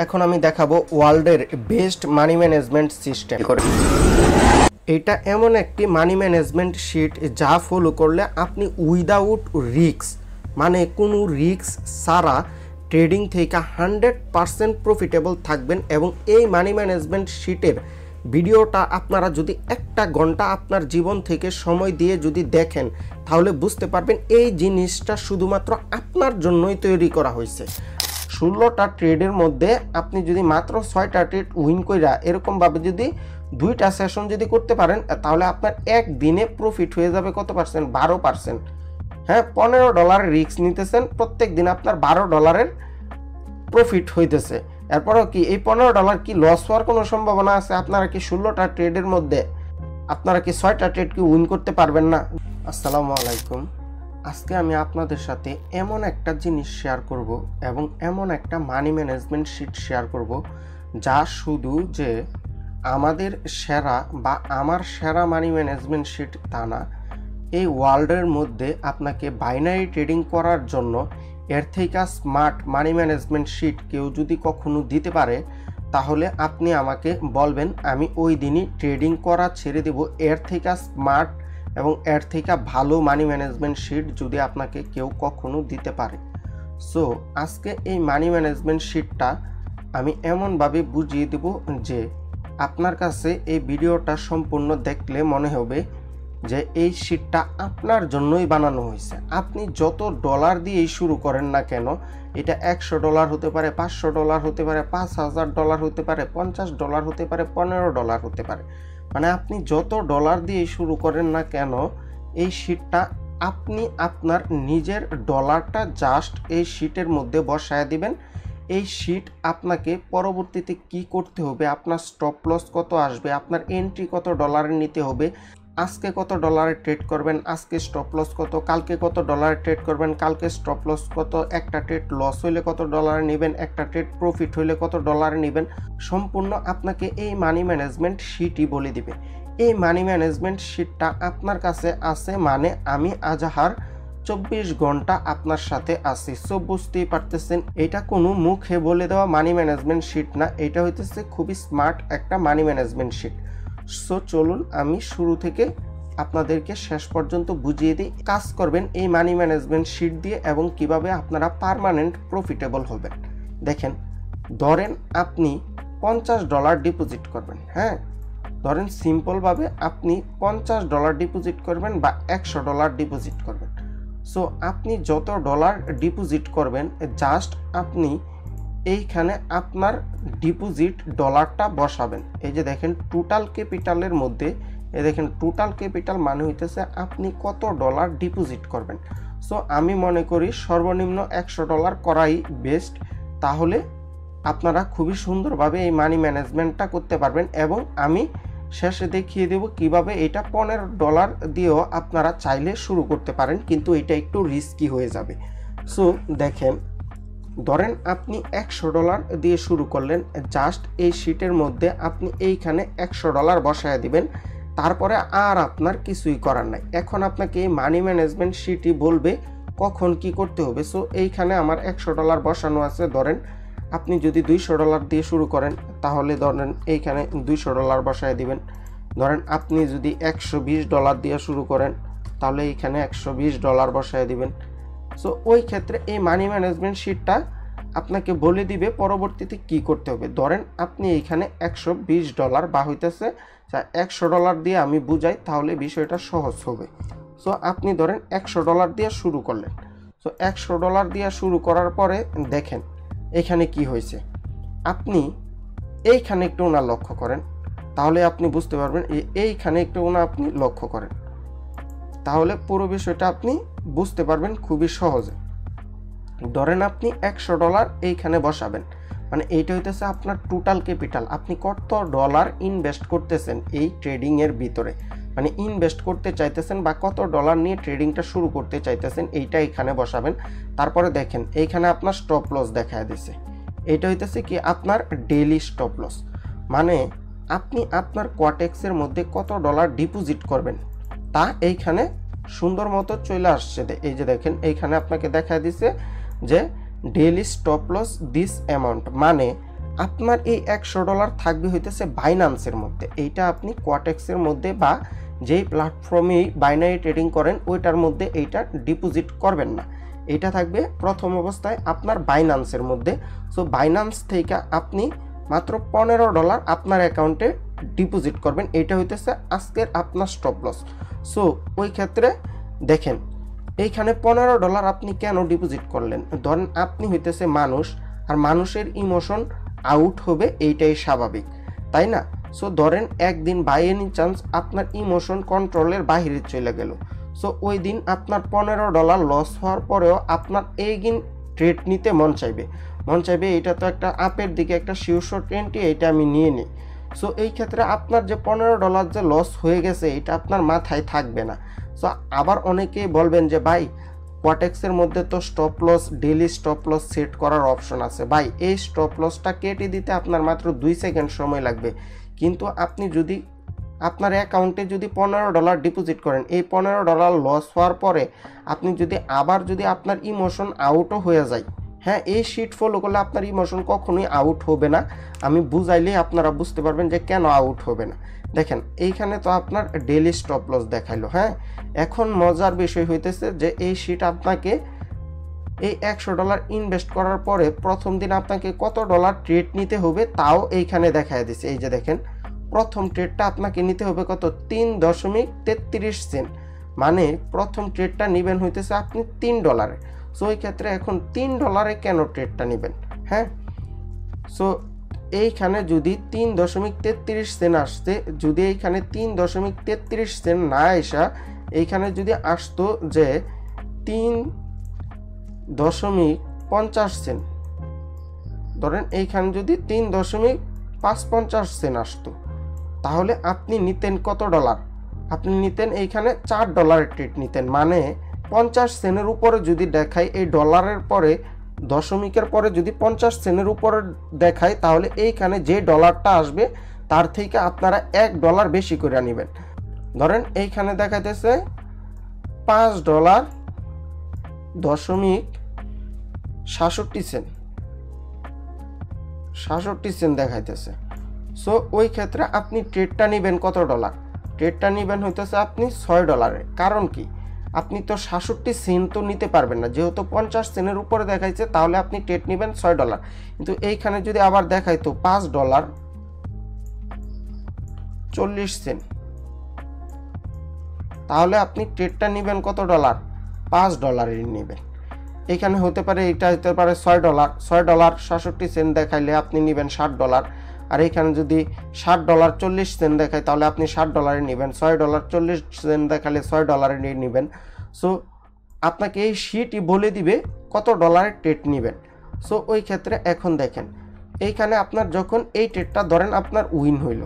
এখন আমি দেখাবো ওয়ার্ল্ডের বেস্ট মানি ম্যানেজমেন্ট সিস্টেম। এটা এমন একটি মানি ম্যানেজমেন্ট শিট যা ফলো করলে আপনি উইদাউট রিস্ক মানে কোনো রিস্ক ছাড়া ট্রেডিং থেকে 100% প্রফিটেবল থাকবেন। এবং এই মানি ম্যানেজমেন্ট শিটের ভিডিওটা আপনারা যদি একটা ঘন্টা আপনার জীবন থেকে সময় দিয়ে যদি দেখেন তাহলে বুঝতে পারবেন এই জিনিসটা শুধুমাত্র আপনার জন্যই তৈরি করা হয়েছে। 16টা ট্রেডের মধ্যে আপনি যদি মাত্র 6টা ট্রেড উইন কইরা এরকমভাবে যদি 2টা সেশন যদি করতে পারেন তাহলে আপনার একদিনে প্রফিট হয়ে যাবে কত পার্সেন্ট? 12%। হ্যাঁ, $15 রিস্ক নিতেছেন, প্রত্যেক দিন আপনার $12 প্রফিট হইতেছে। এরপরও কি এই $15 কি লস হওয়ার কোনো সম্ভাবনা আছে? আপনারা কি 16টা ট্রেডের মধ্যে আপনারা কি 6টা ট্রেড কি উইন করতে পারবেন না? আসসালামু আলাইকুম। আজকে আমি আপনাদের সাথে এমন একটা জিনিস শেয়ার করব এবং এমন একটা মানি ম্যানেজমেন্ট শিট শেয়ার করব যা শুধু যে আমাদের সেরা বা আমার সেরা মানি ম্যানেজমেন্ট শিট তা না, এই ওয়ার্ল্ডের মধ্যে আপনাকে বাইনারি ট্রেডিং করার জন্য এর থেকে স্মার্ট মানি ম্যানেজমেন্ট শিট কেউ যদি কখনো দিতে পারে তাহলে আপনি আমাকে বলবেন, আমি ওই দিনই ট্রেডিং করা ছেড়ে দেব। এর থেকে স্মার্ট এবং এর থেকে ভালো মানি ম্যানেজমেন্ট শিট যদি আপনাকে কেউ কখনো দিতে পারে। সো আজকে এই মানি ম্যানেজমেন্ট শিটটা আমি এমনভাবে বুঝিয়ে দেব যে আপনার কাছে এই ভিডিওটা সম্পূর্ণ দেখলে মনে হবে যে এই শিটটা আপনার জন্যই বানানো হয়েছে। আপনি যত ডলার দিয়েই শুরু করেন না কেন, এটা $100 হতে পারে, $500 হতে পারে, $5000 হতে পারে, $50 হতে পারে, $15 হতে পারে, মানে আপনি যত ডলার দিয়ে শুরু করেন না কেন এই শিটটা আপনি আপনার নিজের ডলারটা জাস্ট এই শিটের মধ্যে বসায় দিবেন। এই শিট আপনাকে পরবর্তীতে কি করতে হবে, আপনার স্টপ লস কত আসবে, আপনার এন্ট্রি কত ডলারে নিতে হবে, আজকে কত ডলারে ট্রেড করবেন, আজকে স্টপ লস কত, কালকে কত ডলারে ট্রেড করবেন, কালকে স্টপ লস কত, একটা ট্রেড লস হইলে কত ডলারে নেবেন, একটা ট্রেড প্রফিট হইলে কত ডলারে নেবেন, সম্পূর্ণ আপনাকে এই মানি ম্যানেজমেন্ট শিটই বলে দিবে। এই মানি ম্যানেজমেন্ট শিটটা আপনার কাছে আছে মানে আমি আজাহার 24 ঘন্টা আপনার সাথে আছি। সো বুঝতেই পারতেছেন এটা কোনো মুখে বলে দেওয়া মানি ম্যানেজমেন্ট শিট না, এটা হইতেছে খুবই স্মার্ট একটা মানি ম্যানেজমেন্ট শিট। সো চলুন আমি শুরু থেকে আপনাদেরকে শেষ পর্যন্ত বুঝিয়ে দিই কাজ করবেন এই মানি ম্যানেজমেন্ট শিট দিয়ে এবং কিভাবে আপনারা পার্মানেন্ট প্রফিটেবল হবেন। দেখেন, ধরেন আপনি $50 ডিপোজিট করবেন। হ্যাঁ, ধরেন সিম্পলভাবে আপনি $50 ডিপোজিট করবেন বা $100 ডিপোজিট করবেন। সো আপনি যত ডলার ডিপোজিট করবেন জাস্ট আপনি এইখানে আপনার ডিপোজিট ডলারটা বসাবেন। এই যে দেখেন টোটাল ক্যাপিটালের মধ্যে এই দেখেন টোটাল ক্যাপিটাল মানে হইতেছে আপনি কত ডলার ডিপোজিট করবেন। সো আমি মনে করি সর্বনিম্ন $100 করাই বেস্ট, তাহলে আপনারা খুবই সুন্দরভাবে এই মানি ম্যানেজমেন্টটা করতে পারবেন। এবং আমি শেষে দেখিয়ে দেব কিভাবে এটা $15 দিয়েও আপনারা চাইলে শুরু করতে পারেন, কিন্তু এটা একটু রিস্কি হয়ে যাবে। সো দেখেন, ধরেন আপনি $100 দিয়ে শুরু করলেন, জাস্ট এই শিটের মধ্যে আপনি এইখানে $100 বসায় দিবেন, তারপরে আর আপনার কিছুই করার নাই। এখন আপনাকে এই মানি ম্যানেজমেন্ট শিটই বলবে কখন কি করতে হবে। সো এইখানে আমার $100 বসানো আছে। ধরেন আপনি যদি $200 দিয়ে শুরু করেন তাহলে ধরেন এইখানে $200 বসায় দিবেন। ধরেন আপনি যদি $120 দিয়ে শুরু করেন তাহলে এইখানে $120 বসায় দিবেন। সো ওই ক্ষেত্রে এই মানি ম্যানেজমেন্ট শিটটা আপনাকে বলে দিবে পরবর্তীতে কি করতে হবে। ধরেন আপনি এইখানে $120 বা হইতেছে $100 দিয়ে আমি বুঝাই তাহলে বিষয়টা সহজ হবে। সো আপনি ধরেন $100 দিয়ে শুরু করলেন। সো $100 দিয়ে শুরু করার পরে দেখেন এখানে কি হয়েছে, আপনি এইখানে একটু লক্ষ্য করেন তাহলে আপনি বুঝতে পারবেন। এইখানে একটু আপনি লক্ষ্য করেন তাহলে পুরো বিষয়টা আপনি বুঝতে পারবেন খুবই সহজে। ধরেন আপনি $100 এইখানে বসাবেন, মানে এইটা হইতেছে আপনার টোটাল ক্যাপিটাল, আপনি কত ডলার ইনভেস্ট করতেছেন এই ট্রেডিংয়ের ভিতরে, মানে ইনভেস্ট করতে চাইতেছেন বা কত ডলার নিয়ে ট্রেডিংটা শুরু করতে চাইতেছেন এইটা এখানে বসাবেন। তারপরে দেখেন এইখানে আপনার স্টপ লস দেখায় দিছে, এইটা হইতেছে কি আপনার ডেইলি স্টপ লস, মানে আপনি আপনার কোয়াটেক্সের মধ্যে কত ডলার ডিপোজিট করবেন তা এইখানে সুন্দর মতো চলে আসছে। এই যে দেখেন এইখানে আপনাকে দেখা দিছে যে daily stop loss this amount, মানে আপনার এই $100 থাকবে হইতেছে বাইন্যান্সের মধ্যে। এইটা আপনি কোয়াটেক্সের মধ্যে বা যেই প্ল্যাটফর্মে বাইনারি ট্রেডিং করেন ওইটার মধ্যে এইটা ডিপোজিট করবেন না। এটা থাকবে প্রথম অবস্থায় আপনার বাইন্যান্সের মধ্যে। সো বাইন্যান্স থেকে আপনি মাত্র $15 আপনার অ্যাকাউন্টে ডিপোজিট করবেন। এটা হইতেছে আজকের আপনার স্টপ লস। সো ওই ক্ষেত্রে দেখেন এইখানে $15 আপনি কেন ডিপোজিট করলেন? ধরেন আপনি হইতেছে মানুষ, আর মানুষের ইমোশন আউট হবে, এইটাই স্বাভাবিক, তাই না? সো ধরেন একদিন বাই এনি চান্স আপনার ইমোশন কন্ট্রোলের বাইরে চলে গেল। সো ওই দিন আপনার $15 লস হওয়ার পরেও আপনার এগিন ট্রেড নিতে মন চাইবে এটা তো একটা আপের দিকে একটা শিওর ট্রেন্ডটি, এইটা আমি নিয়ে নিই। সো এই ক্ষেত্রে আপনার যে $15 যে লস হয়ে গেছে এটা আপনার মাথায় থাকবে না। সো আবার অনেকেই বলবেন যে ভাই কোয়াটেক্সের মধ্যে তো stop loss, daily stop loss set করার অপশন আছে। ভাই এই স্টপ লসটা কেটে দিতে আপনার মাত্র 2 সেকেন্ড সময় লাগবে, কিন্তু আপনি যদি আপনার অ্যাকাউন্টে যদি $15 ডিপোজিট করেন, এই $15 লস হওয়ার পরে আপনি যদি আবার যদি আপনার ইমোশন আউটও হয়ে যায়, হ্যাঁ এই শিট ফলো করলে আপনার ইমোশন কখনোই আউট হবে না। আমি বুঝাইলেই আপনারা বুঝতে পারবেন যে কেন আউট হবে না। দেখেন এইখানে তো আপনার ডেইলি স্টপ লস দেখাইলো। হ্যাঁ, এখন মজার বিষয় হইতেছে যে এই শিট আপনাকে এই $100 ইনভেস্ট করার পরে প্রথম দিন আপনাকে কত ডলার ট্রেড নিতে হবে তাও এইখানে দেখায় দিচ্ছে। এই যে দেখেন প্রথম ট্রেডটা আপনাকে নিতে হবে কত, 3.33 সেন্ট। মানে প্রথম ট্রেডটা নেবেন হইতেছে আপনি $3। সো এই ক্ষেত্রে এখন $3 কেন ট্রেডটা নেবেন? হ্যাঁ, সো এইখানে যদি 3.33 সেন্ট আসতে, যদি এইখানে 3.33 সেন্ট না আসা, এইখানে যদি আসতো যে 3.50 সেন্ট, ধরেন এইখানে যদি 3.55 সেন্ট আসতো, তাহলে আপনি নিতেন কত ডলার? আপনি নিতেন এইখানে $4 ট্রেড নিতেন। মানে 50 সেন্টের উপরে যদি দেখায়, এই ডলারের পরে দশমিকের পরে যদি 50 সেন্টের উপরে দেখায়, তাহলে এইখানে যে ডলারটা আসবে তার থেকে আপনারা $1 বেশি করে নেবেন। ধরেন এইখানে দেখাইতেছে $5.67 দেখাইতেছে। সো ওই ক্ষেত্রে আপনি ট্রেডটা নেবেন কত ডলার? ট্রেডটা নেবেন হইতেছে আপনি $6। কারণ কি, আপনি তো 67 সেন্ট তো নিতে পারবেন না, যেহেতু 50 সেন্টের উপরে দেখাইছে, তাহলে আপনি ট্রেড নেবেন $6। কিন্তু এইখানে যদি আবার দেখাইতো $5.40, তাহলে আপনি ট্রেডটা নেবেন কত ডলার? $5 নেবেন। এখানে হতে পারে, এটা হতে পারে $6, $6.67 দেখাইলে আপনি নেবেন $60। আর এখানে যদি $60.40 দেখায়, তাহলে আপনি $60 নেবেন। $6.40 দেখালে $6 নেবেন। সো আপনাকে এই শিটই বলে দিবে কত ডলারের ট্রেড নেবেন। সো ওই ক্ষেত্রে এখন দেখেন এইখানে আপনার যখন এই ট্রেডটা ধরেন আপনার উইন হইল,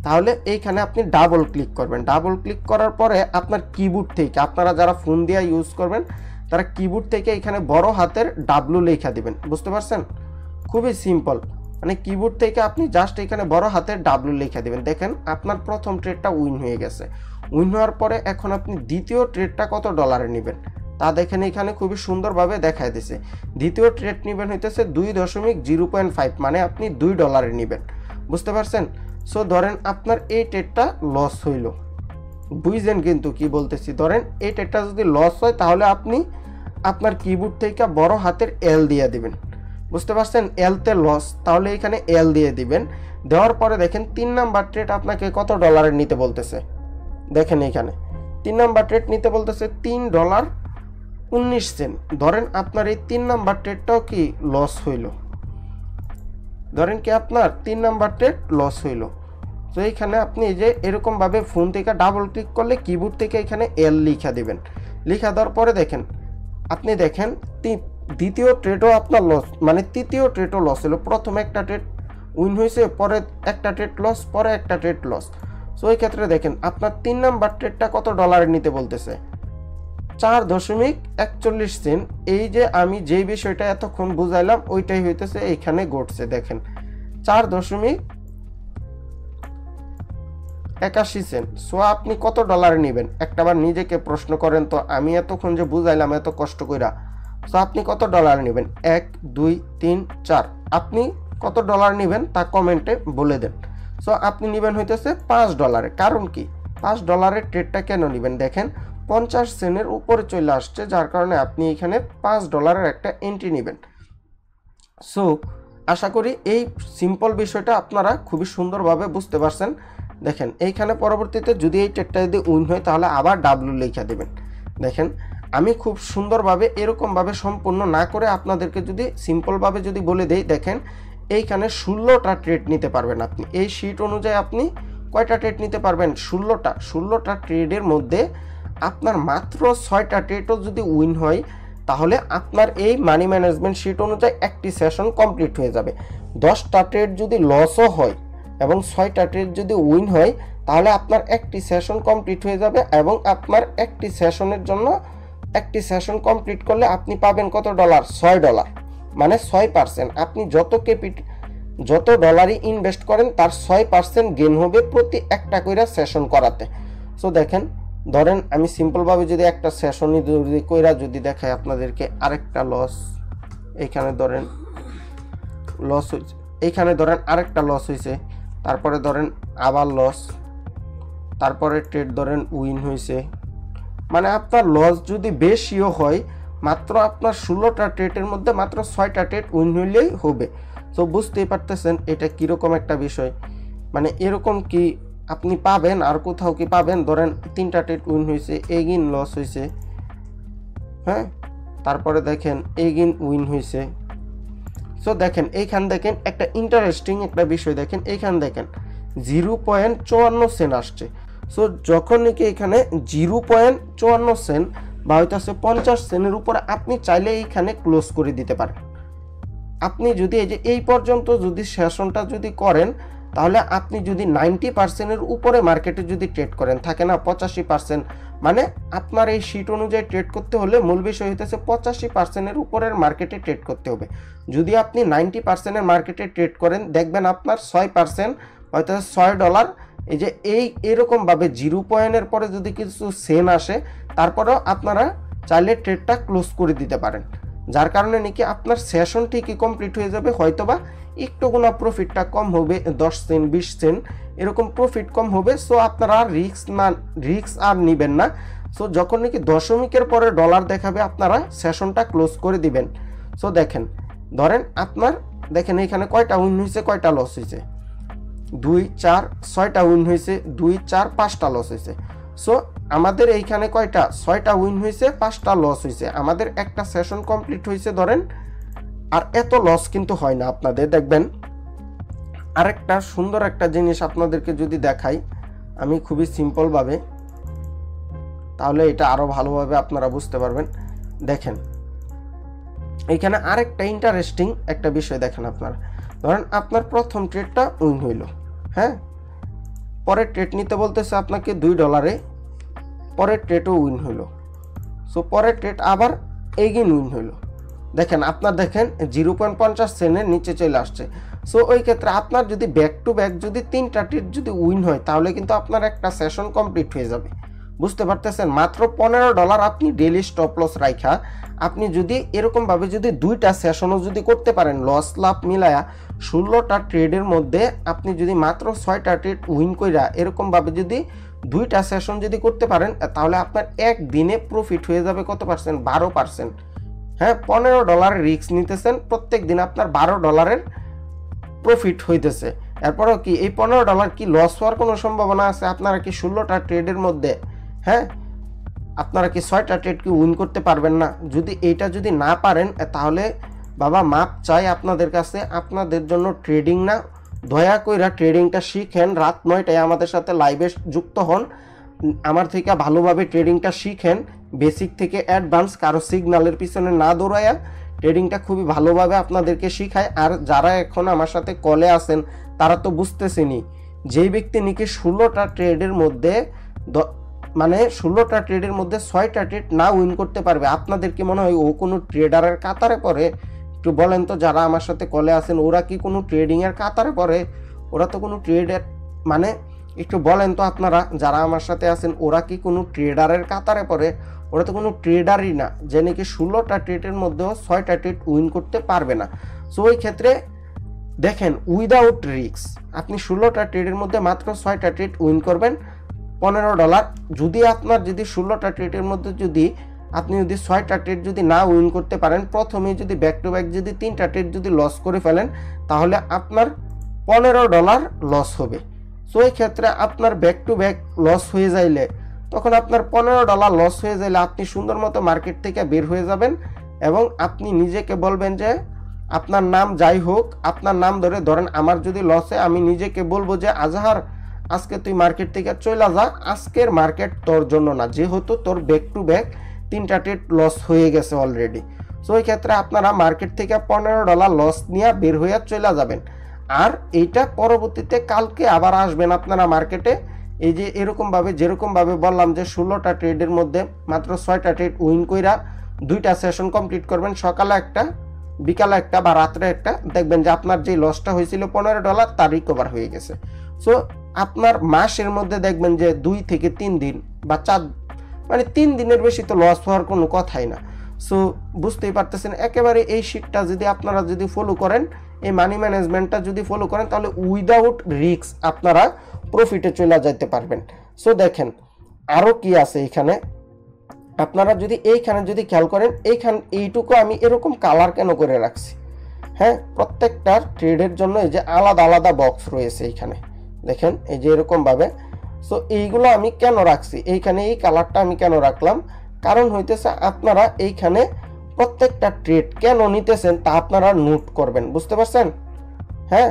তাহলে এইখানে আপনি ডাবল ক্লিক করবেন। ডাবল ক্লিক করার পরে আপনার কিবোর্ড থেকে, আপনারা যারা ফোন দিয়ে ইউজ করবেন তারা কিবোর্ড থেকে এখানে বড় হাতের W লেখা দিবেন। বুঝতে পারছেন? খুবই সিম্পল। মানে কিবোর্ড থেকে আপনি জাস্ট এখানে বড় হাতের W লেখা দিবেন। দেখেন আপনার প্রথম ট্রেডটা উইন হয়ে গেছে। উইন হওয়ার পরে এখন আপনি দ্বিতীয় ট্রেডটা কত ডলারে নেবেন তা দেখেন, এখানে খুবই সুন্দরভাবে দেখায় দিছে। দ্বিতীয় ট্রেড নেবেন হইতেছে 2.05, মানে আপনি $2 নেবেন। বুঝতে পারছেন? সো ধরেন আপনার এই ট্রেডটা লস হইল, বুঝছেন কিন্তু কি বলতেছি? ধরেন এই ট্রেডটা যদি লস হয়, তাহলে আপনি আপনার কিবোর্ড থেকে বড় হাতের L দিয়ে দিবেন। বুঝতে পারছেন? এলতে লস, তাহলে এখানে L দিয়ে দিবেন। দেওয়ার পরে দেখেন 3 নাম্বার ট্রেড আপনাকে কত ডলারের নিতে বলতেছে। দেখেন এখানে 3 নাম্বার ট্রেড নিতে বলতেছে $3.19। ধরেন আপনার এই 3 নাম্বার ট্রেডটাও কি লস হইল, ধরেন কি আপনার 3 নাম্বার ট্রেড লস হইল। তো এইখানে আপনি যে এরকমভাবে ফোন থেকে ডাবল ক্লিক করলে কিবোর্ড থেকে এখানে L লিখা দিবেন। লিখা দেওয়ার পরে দেখেন আপনি দেখেন দ্বিতীয় ট্রেডও আপনার লস, মানে তৃতীয় ট্রেডও লস হলো। প্রথম একটা ট্রেড উইন হয়েছে, পরে একটা ট্রেড লস, পরে একটা ট্রেড লস। সো এই ক্ষেত্রে দেখেন আপনার 3 নাম্বার ট্রেডটা কত ডলারে নিতে বলতেছে? $4.41। এই যে আমি যেই বিষয়টা এতক্ষণ বুঝাইলাম ওইটাই হইতেছে এইখানে ঘটছে। দেখেন $4.81। সো আপনি কত ডলারে নেবেন একটাবার নিজেকে প্রশ্ন করেন তো। আমি এতক্ষণ যে বুঝাইলাম এত কষ্ট কইরা, সো আপনি কত ডলারে নেবেন? 1 2 3 4, আপনি কত ডলার নেবেন তা কমেন্টে বলে দেন। সো আপনি নেবেন হইতেছে $5। কারণ কি $5 ট্রেডটা কেন নেবেন, দেখেন 50 সেন্টের উপরে চলে আসছে, যার কারণে আপনি এখানে $5 একটা এন্ট্রি নেবেন। সো আশা করি এই সিম্পল বিষয়টা আপনারা খুবই সুন্দরভাবে বুঝতে পারছেন। দেখেন এইখানে পরবর্তীতে যদি এই ট্রেডটা যদি উইন হয় তাহলে আবার ডাব্লিউ লেখা দেবেন। দেখেন আমি খুব সুন্দরভাবে এরকমভাবে সম্পূর্ণ না করে আপনাদেরকে যদি সিম্পলভাবে যদি বলে দেই, দেখেন এইখানে 16টা ট্রেড নিতে পারবেন আপনি। এই শিট অনুযায়ী আপনি কয়টা ট্রেড নিতে পারবেন, 16টা ট্রেডের মধ্যে আপনার মাত্র 6টা ট্রেডও যদি উইন হয় তাহলে আপনার এই মানি ম্যানেজমেন্ট শিট অনুযায়ী একটি সেশন কমপ্লিট হয়ে যাবে। 10টা ট্রেড যদি লসও হয় এবং 6টা ট্রেড যদি উইন হয় তাহলে আপনার একটি সেশন কমপ্লিট হয়ে যাবে, এবং আপনার একটি সেশনের জন্য একটি সেশন কমপ্লিট করলে আপনি পাবেন কত ডলার, $6, মানে 6%। আপনি যত ডলারই ইনভেস্ট করেন তার 6% গেইন হবে প্রতি একটা কইরা সেশন করাতে। সো দেখেন ধরেন আমি সিম্পলভাবে যদি একটা সেশনই যদি কইরা যদি দেখাই আপনাদেরকে, আরেকটা লস এইখানে ধরেন লস হয়েছে, এইখানে ধরেন আরেকটা লস হয়েছে, তারপরে ধরেন আবার লস, তারপরে ট্রেড ধরেন উইন হয়েছে, মানে আপনার লস যদি বেশিও হয় মাত্র আপনার 16টা ট্রেডের মধ্যে মাত্র 6টা ট্রেড উইন হইলেই হবে। তো বুঝতেই পারতেছেন এটা কীরকম একটা বিষয়, মানে এরকম কি আপনি পাবেন আর কোথাও কি পাবেন। ধরেন 3টা ট্রেড উইন হয়েছে, এগিন লস হয়েছে, হ্যাঁ, তারপরে দেখেন এগিন উইন হয়েছে। সো দেখেন এইখান দেখেন একটা ইন্টারেস্টিং একটা বিষয়, দেখেন এইখান দেখেন 0.54 সেন্ট আসছে। সো যখন নাকি এখানে 0.54 সেন্ট বা হইতেছে 50 সেন্টের উপরে আপনি চাইলে এইখানে ক্লোজ করে দিতে পারেন। আপনি যদি এই যে এই পর্যন্ত যদি সেশনটা যদি করেন তাহলে আপনি যদি 90%-এর উপরে মার্কেটে যদি ট্রেড করেন, থাকে না 85%, মানে আপনার এই শিট অনুযায়ী ট্রেড করতে হলে মূল বিষয় হইতেছে 85%-এর উপরের মার্কেটে ট্রেড করতে হবে। যদি আপনি 90%-এর মার্কেটে ট্রেড করেন দেখবেন আপনার 6% হয়তো $6, এই যে এরকমভাবে 0 পয়েন্টের পরে যদি কিছু সেন আসে তারপরেও আপনারা চাইলে ট্রেডটা ক্লোজ করে দিতে পারেন, যার কারণে নাকি আপনার সেশন ঠিকই কমপ্লিট হয়ে যাবে, হয়তোবা একটু গুণা প্রফিটটা কম হবে, 10 সেন্ট 20 সেন্ট এরকম প্রফিট কম হবে। সো আপনারা রিস্ক আর নেবেন না। সো যখন নাকি দশমিকের পরে ডলার দেখাবে আপনারা সেশনটা ক্লোজ করে দিবেন। সো দেখেন ধরেন আপনার দেখেন এখানে কয়টা উইন হয়েছে কয়টা লস হয়েছে, 2 4 6টা উইন হয়েছে, 2 4 5টা লস হয়েছে। সো আমাদের এইখানে কয়টা 6টা উইন হয়েছে 5টা লস হয়েছে, আমাদের একটা সেশন কমপ্লিট হয়েছে ধরেন। আর এত লস কিন্তু হয় না আপনাদের। দেখবেন আরেকটা সুন্দর একটা জিনিস আপনাদেরকে যদি দেখাই আমি খুবই সিম্পলভাবে, তাহলে এটা আরও ভালোভাবে আপনারা বুঝতে পারবেন। দেখেন এইখানে আরেকটা ইন্টারেস্টিং একটা বিষয় দেখেন, আপনারা ধরেন আপনার প্রথম ট্রেডটা উইন হইল, হ্যাঁ, পরের ট্রেড নিতে বলতেছে আপনাকে $2, পরের ট্রেডও উইন হইল। সো পরের ট্রেড আবার এগেইন উইন হইল, দেখেন আপনার দেখেন 0.50 সেন্টের নিচে চলে আসছে। সো ওই ক্ষেত্রে আপনার যদি ব্যাক টু ব্যাক যদি 3টা ট্রেড যদি উইন হয় তাহলে কিন্তু আপনার একটা সেশন কমপ্লিট হয়ে যাবে। বুঝতে পারতেছেন, মাত্র $15 আপনি ডেইলি স্টপ লস রাখা আপনি যদি এরকমভাবে যদি 2টা সেশনও যদি করতে পারেন লস লাভ মিলায়া 16টা ট্রেডের মধ্যে আপনি যদি মাত্র 6টা ট্রেড উইন কইরা এরকমভাবে যদি 2টা সেশন যদি করতে পারেন তাহলে আপনার একদিনে প্রফিট হয়ে যাবে কত পার্সেন্ট, 12%। হ্যাঁ, $15 রিস্ক নিতেছেন, প্রত্যেক দিন আপনার $12 প্রফিট হইতেছে। এরপরও কি এই $15 কি লস হওয়ার কোনো সম্ভাবনা আছে? আপনারা কি 16টা ট্রেডের মধ্যে, হ্যাঁ, আপনারা কি 6টা ট্রেড কি উইন করতে পারবেন না? যদি এইটা যদি না পারেন তাহলে বাবা মাপ চাই আপনাদের কাছে, আপনাদের জন্য ট্রেডিং না, দয়া কইরা ট্রেডিংটা শিখেন। রাত 9টায় আমাদের সাথে লাইভে যুক্ত হন, আমার থেকে ভালোভাবে ট্রেডিংটা শিখেন, বেসিক থেকে অ্যাডভান্স, কারো সিগন্যালের পিছনে না দৌড়ায়া ট্রেডিংটা খুবই ভালোভাবে আপনাদেরকে শিখায়। আর যারা এখন আমার সাথে কলে আছেন তারা তো বুঝতেছেনই, যেই ব্যক্তি নাকি 16টা ট্রেডের মধ্যে মানে 16টা ট্রেডের মধ্যে 6টা ট্রেড না উইন করতে পারবে, আপনাদের কি মনে হয় ও কোনো ট্রেডারের কাতারে পড়ে? একটু বলেন তো, যারা আমার সাথে কলে আছেন ওরা কি কোনো ট্রেডিংয়ের কাতারে পড়ে? ওরা তো কোনো ট্রেডের, মানে একটু বলেন তো আপনারা যারা আমার সাথে আছেন ওরা কি কোনো ট্রেডারের কাতারে পড়ে? ওরা তো কোনো ট্রেডারই না যে নাকি 16টা ট্রেডের মধ্যেও 6টা ট্রেড উইন করতে পারবে না। সো ওই ক্ষেত্রে দেখেন উইদাউট রিস্ক আপনি 16টা ট্রেডের মধ্যে মাত্র 6টা ট্রেড উইন করবেন $15। যদি আপনার যদি 16টা ট্রেডের মধ্যে যদি আপনি যদি 6টা ট্রেড যদি না উইন করতে পারেন, প্রথমে যদি ব্যাক টু ব্যাক যদি 3টা ট্রেড যদি লস করে ফেলেন, তাহলে আপনার $15 লস হবে। সো এই ক্ষেত্রে আপনার ব্যাক টু ব্যাক লস হয়ে যাইলে, তখন আপনার $15 লস হয়ে যাইলে আপনি সুন্দর মতো মার্কেট থেকে বের হয়ে যাবেন এবং আপনি নিজেকে বলবেন যে আপনার নাম যাই হোক, আপনার নাম ধরেন আমার যদি লস হয়, আমি নিজেকে বলবো যে আজহার আজকে তুই মার্কেট থেকে চলে যা, আজকের মার্কেট তোর জন্য না, যেহেতু তোর ব্যাক টু ব্যাক 3টা ট্রেড লস হয়ে গেছে অলরেডি। সো এই ক্ষেত্রে আপনারা মার্কেট থেকে $15 লস নিয়ে বের হয়ে চলে যাবেন। আর এইটা পরবর্তীতে কালকে আবার আসবেন আপনারা মার্কেটে, এই যে এরকমভাবে যেরকমভাবে বললাম যে 16টা ট্রেডের মধ্যে মাত্র 6টা ট্রেড উইন কইরা 2টা সেশন কমপ্লিট করবেন, সকালে একটা বিকালে একটা বা রাত্রে একটা, দেখবেন যে আপনার যে লসটা হয়েছিল $15 তার রিকভার হয়ে গেছে। সো আপনার মাসের মধ্যে দেখবেন যে 2 থেকে 3 দিন বা 4 মানে 3 দিনের বেশি তো লস হওয়ার কোনো কথাই না। সো বুঝতেই পারতেছেন, একেবারে এই শিটটা যদি আপনারা যদি ফলো করেন, এই মানি ম্যানেজমেন্টটা যদি ফলো করেন, তাহলে উইদাউট রিস্ক আপনারা প্রফিটে চলে যেতে পারবেন। সো দেখেন আরও কি আছে এখানে, আপনারা যদি এইখানে যদি খেয়াল করেন, এইটুকু আমি এরকম কালার কেন করে রাখছি, হ্যাঁ, প্রত্যেকটার ট্রেডের জন্য এই যে আলাদা আলাদা বক্স রয়েছে এইখানে, দেখেন এই যে এরকমভাবে। সো এইগুলো আমি কেন রাখছি, এইখানে এই কালারটা আমি কেন রাখলাম, কারণ হইতেছে আপনারা এইখানে প্রত্যেকটা ট্রেড কেন নিতেছেন তা আপনারা নোট করবেন, বুঝতে পারছেন? হ্যাঁ,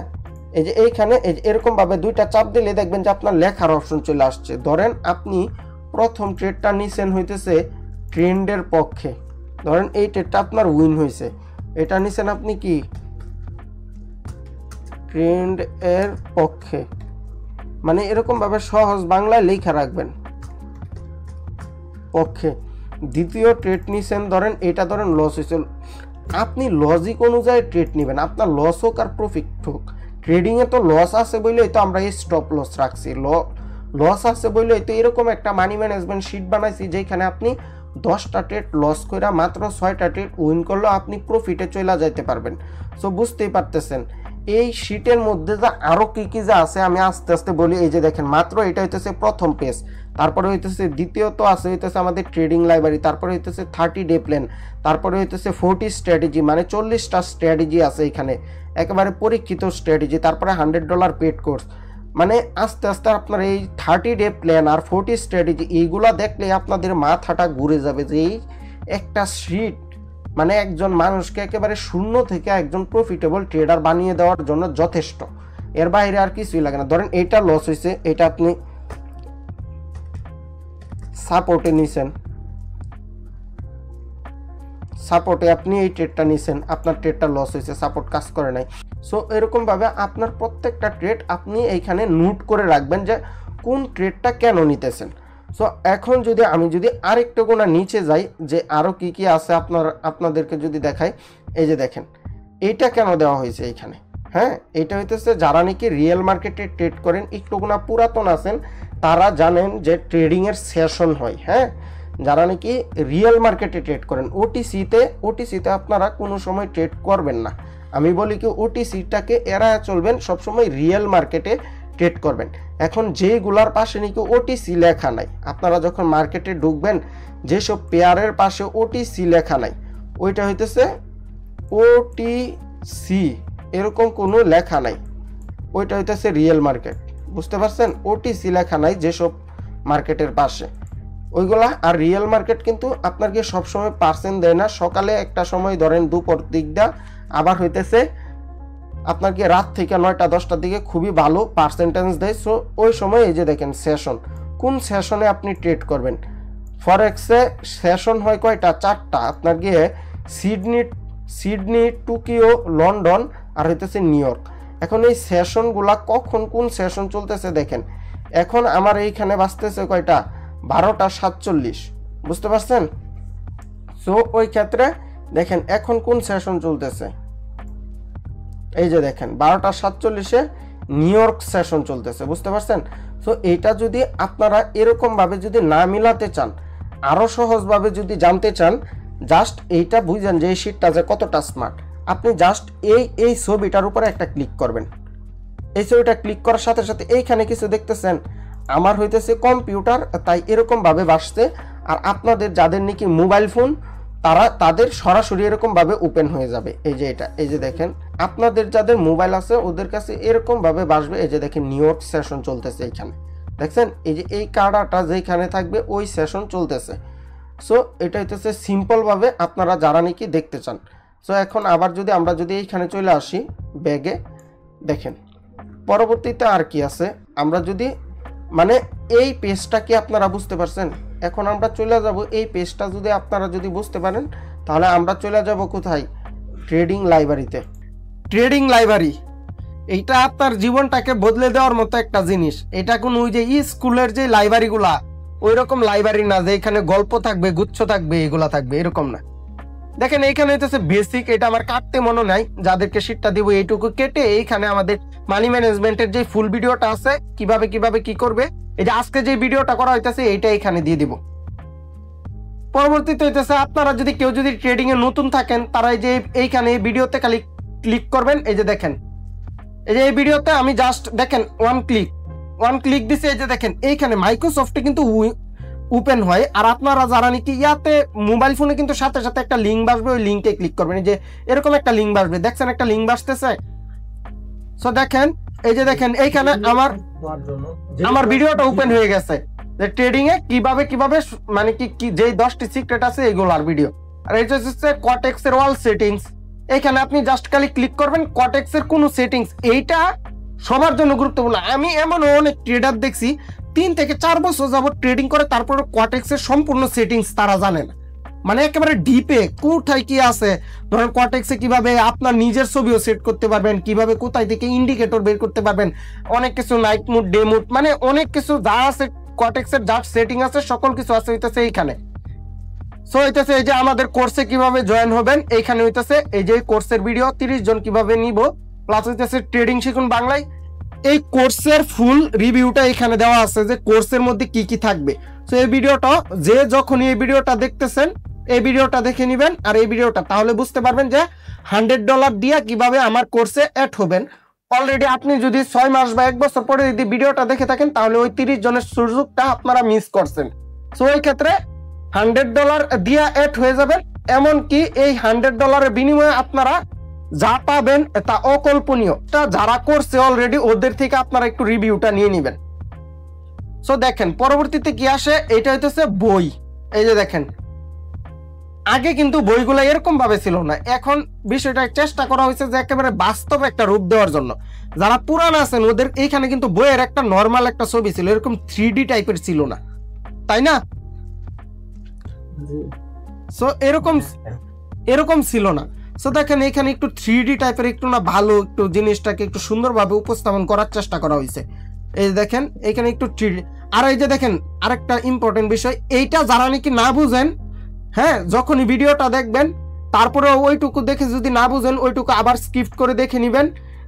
এই যে এইখানে এই যে এরকমভাবে 2টা চাপ দিলে দেখবেন যে আপনার লেখার অপশন চলে আসছে। ধরেন আপনি প্রথম ট্রেডটা নিছেন হইতেছে ট্রেন্ডের পক্ষে, ধরেন এই ট্রেডটা আপনার উইন হয়েছে, এটা নিছেন আপনি কি ট্রেন্ড এর পক্ষে, মানে এরকমভাবে সহজ বাংলায় লেখা রাখবেন পক্ষে। দ্বিতীয় ট্রেড নিছেন, ধরেন এটা ধরেন লস হয়েছে, আপনি লজিক অনুযায়ী ট্রেড নেবেন, আপনার লস হোক আর প্রফিট হোক। ট্রেডিংয়ে তো লস আছে বলেই তো আমরা এই স্টপ লস রাখছি, লস আছে বলেই তো এরকম একটা মানি ম্যানেজমেন্ট শিট বানাইছি যেখানে আপনি 10টা ট্রেড লস করে মাত্র 6টা ট্রেড উইন করলেও আপনি প্রফিটে চলে যাইতে পারবেন। সো বুঝতেই পারতেছেন এই শিটের মধ্যে যা আরও কী কী যা আছে আমি আস্তে আস্তে বলি। এই যে দেখেন মাত্র এটা হইতেছে প্রথম পেজ, তারপরে হইতেছে দ্বিতীয়ত আছে হইতেছে আমাদের ট্রেডিং লাইব্রেরি, তারপরে হইতেছে 30 ডে প্ল্যান, তারপরে হইতেছে 40 স্ট্র্যাটেজি, মানে 40টা স্ট্র্যাটেজি আছে এখানে, একেবারে পরীক্ষিত স্ট্র্যাটেজি, তারপরে $100 পেড কোর্স। মানে আস্তে আস্তে আপনার এই 30 ডে প্ল্যান আর 40 স্ট্র্যাটেজি এইগুলা দেখলে আপনাদের মাথাটা ঘুরে যাবে যে এই একটা শিট মানে একজন মানুষকে একেবারে শূন্য থেকে একজন প্রফিটেবল ট্রেডার বানিয়ে দেওয়ার জন্য যথেষ্ট, এর বাইরে আর কিছুই লাগে না। ধরেন এইটা লস হয়েছে, এটা আপনি সাপোর্টে নিছেন, সাপোর্টে আপনি এই ট্রেডটা নিছেন, আপনার ট্রেডটা লস হয়েছে, সাপোর্ট কাজ করে নাই। সো এরকমভাবে আপনার প্রত্যেকটা ট্রেড আপনি এইখানে নোট করে রাখবেন যে কোন ট্রেডটা কেন নিতেছেন। সো এখন যদি আমি যদি আরেকটু গোনা নিচে যাই যে আরও কি কি আছে আপনাদেরকে যদি দেখাই, এই যে দেখেন এইটা কেন দেওয়া হয়েছে এইখানে, হ্যাঁ, এটা হইতেছে যারা নাকি রিয়েল মার্কেটে ট্রেড করেন, একটু গোনা পুরাতন আছেন, তারা জানেন যে ট্রেডিংয়ের সেশন হয়, হ্যাঁ, যারা নাকি রিয়েল মার্কেটে ট্রেড করেন। ওটিসিতে আপনারা কোনো সময় ট্রেড করবেন না, আমি বলি কি ওটিসিটাকে এড়ায় চলবেন, সবসময় রিয়েল মার্কেটে ট্রেড করবেন। এখন যেগুলার পাশে নাকি ওটিসি লেখা নাই, আপনারা যখন মার্কেটে ঢুকবেন যেসব পেয়ারের পাশে ওটিসি লেখা নাই, ওইটা হইতেছে ওটিসি, এরকম কোনো লেখা নাই, ওইটা হইতেছে রিয়েল মার্কেট, বুঝতে পারছেন? ওটিসি লেখা নাই যেসব মার্কেটের পাশে ওইগুলা। আর রিয়েল মার্কেট কিন্তু আপনাকে সবসময় পার্সেন্ট দেয় না, সকালে একটা সময় ধরেন দুপুর দিকটা, আবার হইতেছে আপনাকে রাত থেকে 9টা 10টার দিকে খুবই ভালো পার্সেন্টেজ দেয়। সো ওই সময় এই যে দেখেন সেশন, কোন সেশনে আপনি ট্রেড করবেন। ফরেক্সে সেশন হয় কয়টা? 4টা, আপনার গিয়ে সিডনি, টোকিও, লন্ডন আর হইতেছে নিউ ইয়র্ক। এখন এই সেশনগুলা কখন কোন সেশন চলতেছে দেখেন, এখন আমার এইখানে বাজতেছে কয়টা? 12টা 47, বুঝতে পারছেন? সো ওই ক্ষেত্রে দেখেন এখন কোন সেশন চলতেছে, এই যে দেখেন 12টা 47-এ নিউ ইয়র্ক সেশন চলতেছে, বুঝতে পারছেন? সো এইটা যদি আপনারা এরকমভাবে যদি না মিলাতে চান, আরও সহজভাবে যদি জানতে চান, জাস্ট এইটা বুঝেন যে এই শিটটা যে কতটা স্মার্ট। আপনি জাস্ট এই ছবিটার উপরে একটা ক্লিক করবেন। এই ছবিটা ক্লিক করার সাথে সাথে এইখানে কিছু দেখতেছেন, আমার হইতেছে কম্পিউটার, তাই এরকমভাবে বাসছে। আর আপনাদের যাদের নাকি মোবাইল ফোন তাদের সরাসরি এরকমভাবে ওপেন হয়ে যাবে। এই যে এটা, এই যে দেখেন আপনাদের যাদের মোবাইল আছে ওদের কাছে এরকমভাবে বাসবে। এই যে দেখেন নিউইয়র্ক সেশন চলতেছে এইখানে, দেখছেন এই যে এই কার্ডটা যেখানে থাকবে ওই সেশন চলতেছে। সো এটা হইতেছে সিম্পলভাবে আপনারা যারা নাকি দেখতে চান। সো এখন আবার যদি আমরা এইখানে চলে আসি ব্যাগে, দেখেন পরবর্তীতে আর কি আছে, আমরা যদি মানে এই পেজটা কি আপনারা বুঝতে পারছেন? এখন আমরা চলে যাব এই পেজটা যদি আপনারা যদি বুঝতে পারেন তাহলে আমরা চলে যাব কোথায়, ট্রেডিং লাইব্রেরিতে। ট্রেডিং লাইব্রেরি এইটা আপনার জীবনটাকে বদলে দেওয়ার মতো একটা জিনিস। এটা কোনো ওই যে স্কুলের যে লাইব্রেরিগুলা ওই রকম লাইব্রেরি না যে এখানে গল্প থাকবে, গুচ্ছ থাকবে, এগুলা থাকবে, এরকম না। দেখেন এইখানে হইতেছে বেসিক, এটা আমার কাটতে মনে নাই, যাদেরকে শীটটা দিব এইটুকু কেটে এইখানে আমাদের মানি ম্যানেজমেন্টের যে ফুল ভিডিওটা আছে কিভাবে কি করবে, এই যে আজকে যে ভিডিওটা করা হইতেছে এইটা এখানে দিয়ে দিব। পরবর্তীতে হইতেছে আপনারা যদি কেউ যদি ট্রেডিং এ নতুন থাকেন তারা এই যে এইখানে এই ভিডিওতে খালি ক্লিক করবেন। এই যে দেখেন এই যে এই ভিডিওতে আমি জাস্ট দেখেন ওয়ান ক্লিক দিছি। এই যে দেখেন এইখানে মাইক্রোসফটে কিন্তু ওপেন হয়। আর আপনারা যারা নাকি ইয়াতে মোবাইল ফোনে কিন্তু সাথে সাথে একটা লিঙ্ক আসবে, ওই লিঙ্কে ক্লিক করবেন। এই যে এরকম একটা লিঙ্ক আসবে, দেখছেন একটা লিঙ্ক আসতেছে। সো দেখেন এই যে দেখেন এইখানে আমার ভিডিওটা ওপেন হয়ে গেছে যে ট্রেডিং এ কিভাবে মানে কি যে 10টি সিক্রেট আছে এইগুলোর ভিডিও। আর এই যে হচ্ছে কটেক্স এর অল সেটিংস, এখানে আপনি জাস্ট খালি ক্লিক করবেন। কটেক্স এর কোন সেটিংস এইটা সবার জন্য গুরুত্বপূর্ণ। আমি এমন অনেক ট্রেডার দেখছি 3 থেকে 4 বছর যাবত ট্রেডিং করে তারপরে কটেক্স এর সম্পূর্ণ সেটিংস তারা জানে না, মানে একেবারে ডিপে কোথায় কি আছে। ধরেন কটেক্সে কিভাবে আপনার নিজের ছবিও সেট করতে পারবেন, কিভাবে কোথায় থেকে ইন্ডিকেটর বের করতে পারবেন, অনেক কিছু নাইট মুড, ডে মুড, মানে অনেক কিছু যা আছে কটেক্সের যা সেটিং আছে সকল কিছু আছে হইতেছে এইখানে। সো হইতেছে এই যে আমাদের কোর্সে কিভাবে জয়েন হবেন এইখানে হইতেছে এই যে কোর্সের ভিডিও 30 জন কিভাবে নিব, প্লাস হইতেছে ট্রেডিং শিখুন বাংলায়। এই কোর্সের ফুল রিভিউটা এখানে দেওয়া আছে যে কোর্সের মধ্যে কি থাকবে। সো এই ভিডিওটা যে যখন এই ভিডিওটা দেখতেছেন এই ভিডিওটা দেখে নেবেন আর এই ভিডিওটা, তাহলে বুঝতে পারবেন যে $100 দিয়ে কিভাবে আমার কোর্সে অ্যাড হবেন। অলরেডি আপনি যদি 6 মাস বা 1 বছর পরে যদি ভিডিওটা দেখে থাকেন তাহলে ওই 30 জনের সুযোগটা আপনারা মিস করছেন। সো এই ক্ষেত্রে $100 দিয়ে অ্যাড হয়ে যাবেন। এমনকি এই $100 বিনিময়ে আপনারা যা পাবেন তা অকল্পনীয়। যারা করছে অলরেডি ওদের থেকে আপনারা একটু রিভিউটা নিয়ে নেবেন। সো দেখেন পরবর্তীতে কি আসে, এটা হইতেছে বই। এই যে দেখেন আগে কিন্তু বইগুলো এরকম ভাবে ছিল না, এখন বিষয়টা চেষ্টা করা হয়েছে যে একেবারে বাস্তব একটা রূপ দেওয়ার জন্য। যারা পুরান আছেন ওদের এইখানে কিন্তু বইয়ের একটা নর্মাল একটা ছবি ছিল, এরকম 3D টাইপের ছিল না, তাই না? সো এরকম ছিল না। সো দেখেন এখানে একটু 3D টাইপের একটু না ভালো একটু জিনিসটাকে একটু সুন্দরভাবে উপস্থাপন করার চেষ্টা করা হয়েছে। এই দেখেন এখানে একটু 3D। আর এই যে দেখেন আরেকটা ইম্পর্টেন্ট বিষয়, এইটা যারা নাকি না বুঝেন, হ্যাঁ যখনই ভিডিওটা দেখবেন তারপরে ওইটুকু দেখে যদি না বুঝেন ওইটুকু আবার স্কিপ করে দেখে নেবেন,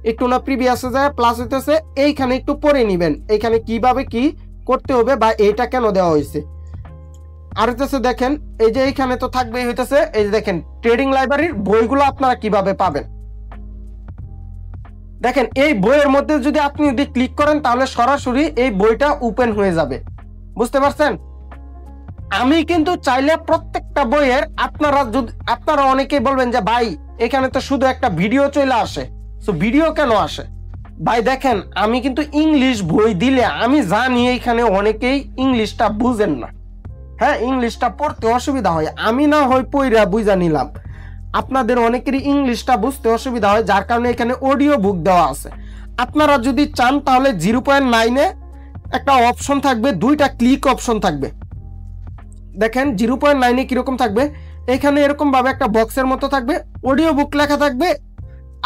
একটু না প্রিভিয়াসে যায়, প্লাস হইতেছে এইখানে একটু পড়ে নেবেন এইখানে কিভাবে কি করতে হবে বা এইটা কেন দেওয়া হয়েছে। আর হইতেছে দেখেন এই যে এইখানে তো থাকবেই হইতেছে এই যে দেখেন ট্রেডিং লাইব্রেরির বইগুলো আপনারা কিভাবে পাবেন। দেখেন এই বইয়ের মধ্যে যদি আপনি যদি ক্লিক করেন তাহলে সরাসরি এই বইটা ওপেন হয়ে যাবে, বুঝতে পারছেন? আমি কিন্তু চাইলে প্রত্যেকটা বইয়ের আপনারা অনেকেই বলবেন যে ভাই এখানে তো শুধু একটা ভিডিও চলে আসে, তো ভিডিও কেন আসে? ভাই দেখেন আমি কিন্তু ইংলিশ বই দিলে আমি জানি এইখানে অনেকেই ইংলিশটা বুঝেন না, হ্যাঁ ইংলিশটা পড়তে অসুবিধা হয়, আমি না হয় পইরা বুঝা নিলাম, আপনাদের অনেকেরই ইংলিশটা বুঝতে অসুবিধা হয়, যার কারণে এখানে অডিও বুক দেওয়া আছে। আপনারা যদি চান তাহলে 0.9-এ একটা অপশন থাকবে, 2টা ক্লিক অপশন থাকবে। দেখেন 0.9-এ কিরকম থাকবে, এখানে এরকম ভাবে একটা বক্সের মতো থাকবে, অডিও বুক লেখা থাকবে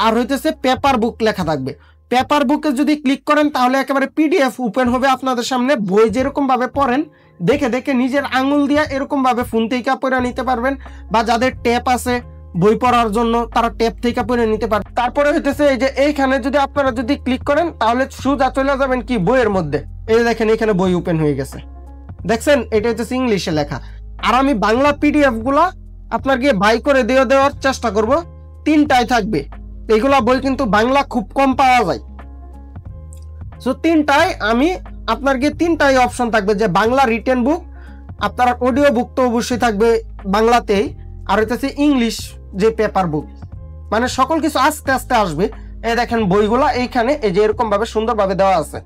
আর হইতেছে পেপার বুক লেখা থাকবে। পেপার বুকে যদি ক্লিক করেন তাহলে একেবারে পিডিএফ ওপেন হবে আপনাদের সামনে, বই যেরকম ভাবে পড়েন দেখে দেখে নিজের আঙুল দিয়ে এরকম ভাবে ফোন থেকে পড়ে নিতে পারবেন, বা যাদের ট্যাব আছে বই পড়ার জন্য তারা ট্যাব থেকে পড়ে নিতে পারবেন। তারপরে হইতেছে এই যে এইখানে যদি আপনারা যদি ক্লিক করেন তাহলে সোজা চলে যাবেন কি বইয়ের মধ্যে। এই দেখেন এখানে বই ওপেন হয়ে গেছে, দেখছেন এটা হচ্ছে ইংলিশে লেখা। আর আমি বাংলা পিডিএফ গুলা আপনার গিয়ে বাই করে দেওয়ার চেষ্টা করব, 3টাই থাকবে। এগুলা বই কিন্তু বাংলা খুব কম পাওয়া যায়। সো 3টায় আমি আপনাকে 3টাই অপশন থাকবে, যে বাংলা রিটেন বুক, আপনার অডিও বুক তো অবশ্যই থাকবে বাংলাতেই, আর হইতেছে ইংলিশ যে পেপার বুক, মানে সকল কিছু আস্তে আস্তে আসবে। এই দেখেন বইগুলা এইখানে এই যে এরকম ভাবে সুন্দরভাবে দেওয়া আছে।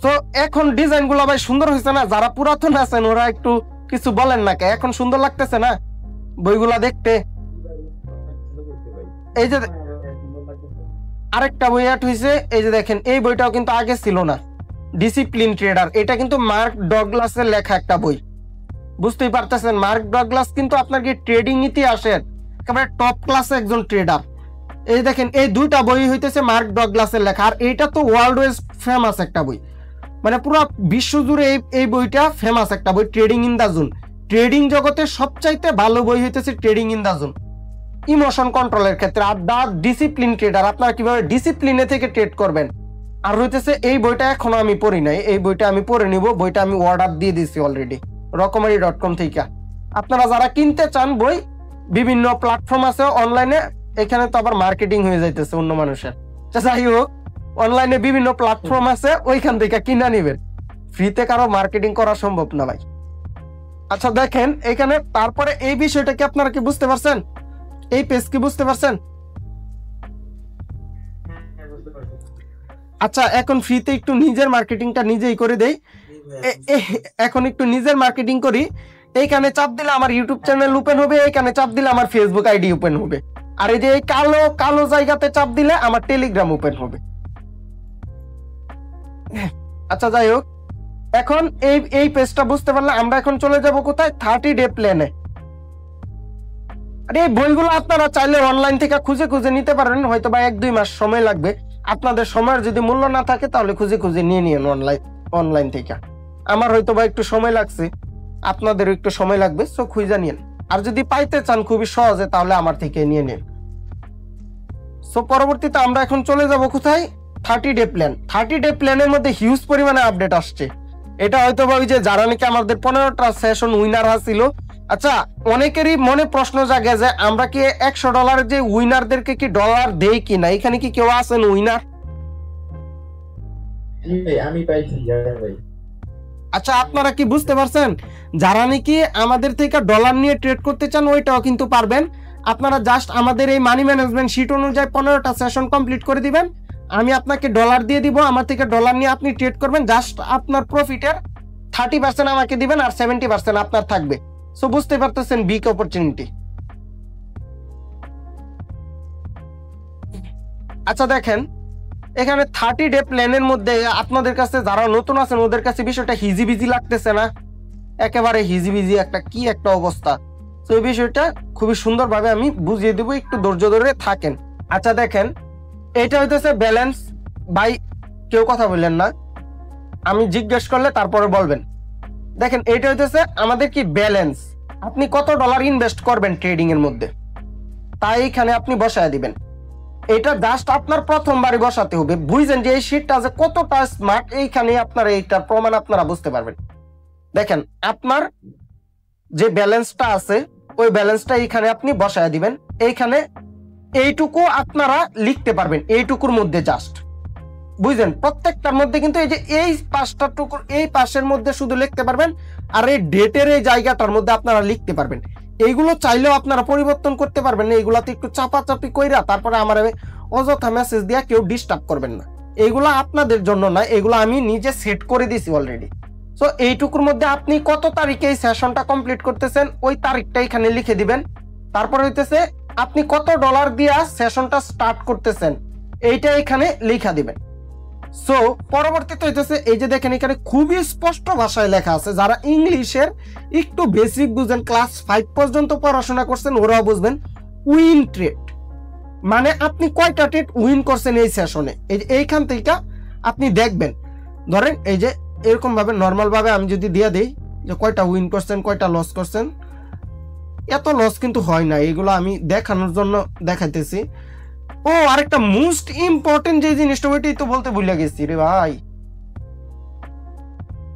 তো এখন ডিজাইন গুলা ভাই সুন্দর হয়েছে না? যারা পুরাতন আছেন ওরা একটু কিছু বলেন না, এখন সুন্দর লাগতেছে না বইগুলা দেখতে? এই যে আরেকটা বই অ্যাড হয়েছে, এই যে দেখেন এই বইটাও কিন্তু আগে ছিল না, ডিসিপ্লিন ট্রেডার। এটা কিন্তু মার্ক ডগলাসের লেখা একটা বই, বুঝতেই পারতেছেন। মার্ক ডগলাস কিন্তু আপনার কি ট্রেডিং ইতিহাসের একেবারে টপ ক্লাসে একজন ট্রেডার। এই দেখেন এই 2টা বই হইতেছে মার্ক ডগলাসের লেখা, আর এইটা তো ওয়ার্ল্ড ওয়াইজ ফেমাস একটা বই, মানে পুরো বিশ্ব জুড়ে এই বইটা ফেমাস একটা বই, trading in the zone. Trading জগতে সবচাইতে ভালো বই হইতেছে trading in the zone, emotion কন্ট্রোলের ক্ষেত্রে। আর দা ডিসিপ্লিন ট্রেডার, আপনারা কিভাবে ডিসিপ্লিনে থেকে ট্রেড করবেন। আর হইতেছে এই বইটা এখনো আমি পড়ি নাই, এই বইটা আমি পড়ে নিব। বইটা আমি অর্ডার দিয়ে দিছি অলরেডি রকমারি.com থেকে। আপনারা যারা কিনতে চান বই, বিভিন্ন প্ল্যাটফর্ম আছে অনলাইনে, এখানে তো আবার মার্কেটিং হয়ে যাইতেছে অন্য মানুষের। যাই হোক, অনলাইনে বিভিন্ন প্ল্যাটফর্ম আছে, ওইখান থেকে কিনা নিবেন, ফ্রিতে কারো মার্কেটিং করা সম্ভব না ভাই। আচ্ছা দেখেন এখানে, তারপরে এই বিষয়টা কি আপনারা কি বুঝতে পারছেন? এই পেজ কি বুঝতে পারছেন? আচ্ছা এখন ফ্রিতে একটু নিজের মার্কেটিংটা নিজেই করে দেই। এখন একটু নিজের মার্কেটিং করি। এইখানে চাপ দিলে আমার ইউটিউব চ্যানেল ওপেন হবে, এইখানে চাপ দিলে আমার ফেসবুক আইডি ওপেন হবে, আর এই যে এই কালো কালো জায়গাতে চাপ দিলে আমার টেলিগ্রাম ওপেন হবে। আচ্ছা যাই হোক, এখন এই পেজটা বুঝতে পারলে আমরা এখন চলে যাব কোথায়? 30 ডে প্ল্যানে। আরে এই বইগুলো আপনারা চাইলে অনলাইন থেকে খুঁজে খুঁজে নিতে পারেন, হয়তো বা 1-2 মাস সময় লাগবে। আপনাদের সময়ের যদি মূল্য না থাকে তাহলে খুঁজে খুঁজে নিয়ে নিন অনলাইন থেকে। আমার হয়তো বা একটু সময় লাগছে, আপনাদেরও একটু সময় লাগবে, সো খুঁজে নিন। আর যদি পাইতে চান খুবই সহজে, তাহলে আমার থেকে নিয়ে নিন। সো পরবর্তীতে আমরা এখন চলে যাব কোথায়? 30 ডে প্ল্যান। 30 ডে প্ল্যানের মধ্যে হিউজ পরিমাণে আপডেট আসছে। এটা হয়তো বা ওই যে যারা নাকি আমাদের 15টা সেশন উইনার ছিল। আচ্ছা অনেকেরই মনে প্রশ্ন জাগে যে আমরা কি $100 যে উইনারদেরকে কি ডলার দেই কিনা, এখানে কি কেউ আছেন উইনার? আমি পাইছি ভাই। আচ্ছা আপনারা কি বুঝতে পারছেন? যারা নাকি আমাদের থেকে ডলার নিয়ে ট্রেড করতে চান ওইটাও কিন্তু পারবেন। আপনারা জাস্ট আমাদের এই মানি ম্যানেজমেন্ট শিট অনুযায়ী 15টা সেশন কমপ্লিট করে দিবেন, আমি আপনাকে ডলার দিয়ে দিব, আমার থেকে ডলার নিয়ে আপনি ট্রেড করবেন। জাস্ট আপনার প্রফিটের 30% আমাকে দিবেন, আর 70% আপনার থাকবে। সো বুঝতে পারতেছেন, বিগ অপরচুনিটি। আচ্ছা দেখেন এখানে 30 ডে প্ল্যানের মধ্যে আপনাদের কাছে যারা নতুন আছেন ওদের কাছে বিষয়টা হিজিবিজি লাগতেছে না? একেবারে হিজিবিজি একটা অবস্থা। তো এই বিষয়টা খুবই সুন্দরভাবে আমি বুঝিয়ে দেবো, একটু ধৈর্য ধরে থাকেন। আচ্ছা দেখেন এটা হইতেছে ব্যালেন্স। ভাই কেউ কথা বললেন না, আমি জিজ্ঞেস করলে তারপরে বলবেন। দেখেন এটা হইতেছে আমাদের কি ব্যালেন্স, আপনি কত ডলার ইনভেস্ট করবেন ট্রেডিং এর মধ্যে, তাই এখানে আপনি বসায় দিবেন। এটা জাস্ট আপনার প্রথমবারই বসাতে হবে। বুঝছেন যে এই শীটটা যে কতটা স্মার্ট, এইখানে আপনারা এইটার প্রমাণ আপনারা বুঝতে পারবেন। দেখেন আপনার যে ব্যালেন্সটা আছে ওই ব্যালেন্সটা এইখানে আপনি বসায় দিবেন। এইখানে এইটুকু আপনারা লিখতে পারবেন, এইটুকুর মধ্যে জাস্ট বুঝলেন, প্রত্যেকটার মধ্যে কিন্তু এই যে এই 5টা টুকুর এই পাশের মধ্যে শুধু লিখতে পারবেন, আর এই ডেটের এই জায়গাটার মধ্যে আপনারা লিখতে পারবেন। এইগুলো চাইলেও আপনারা পরিবর্তন করতে পারবেন না, এইগুলাতে একটু চাপাচাপি কইরা তারপরে আমার অযথা মেসেজ দিয়া কেউ ডিস্টার্ব করবেন না। এইগুলো আপনাদের জন্য না, এগুলো আমি নিজে সেট করে দিছি অলরেডি। সো এইটুকুর মধ্যে আপনি কত তারিখে এই সেশনটা কমপ্লিট করতেছেন ওই তারিখটা এখানে লিখে দিবেন। তারপরে হইতেছে আপনি কত ডলার দিয়া সেশনটা স্টার্ট করতেছেন এইটা এখানে লিখা দিবেন। সো পরবর্তীতে হইতেছে এই যে দেখেন এখানে খুবই স্পষ্ট ভাষায় লেখা আছে, যারা ইংলিশের একটু বেসিক বুঝেন, ক্লাস 5 পর্যন্ত পড়াশোনা করছেন ওরাও বুঝবেন। উইন ট্রেড মানে আপনি কয়টা ট্রেড উইন করছেন এই সেশনে, এইখান থেকে আপনি দেখবেন। ধরেন এই যে এরকম ভাবে নর্মাল ভাবে আমি যদি দিয়ে দিই যে কয়টা উইন করছেন কয়টা লস করছেন, এত লস কিন্তু হয় না, এগুলো আমি দেখানোর জন্য দেখাইতেছি। ও আরেকটা মোস্ট ইম্পর্টেন্ট যে জিনিসটা ওইটাই তো বলতে ভুলে গেছি রে ভাই।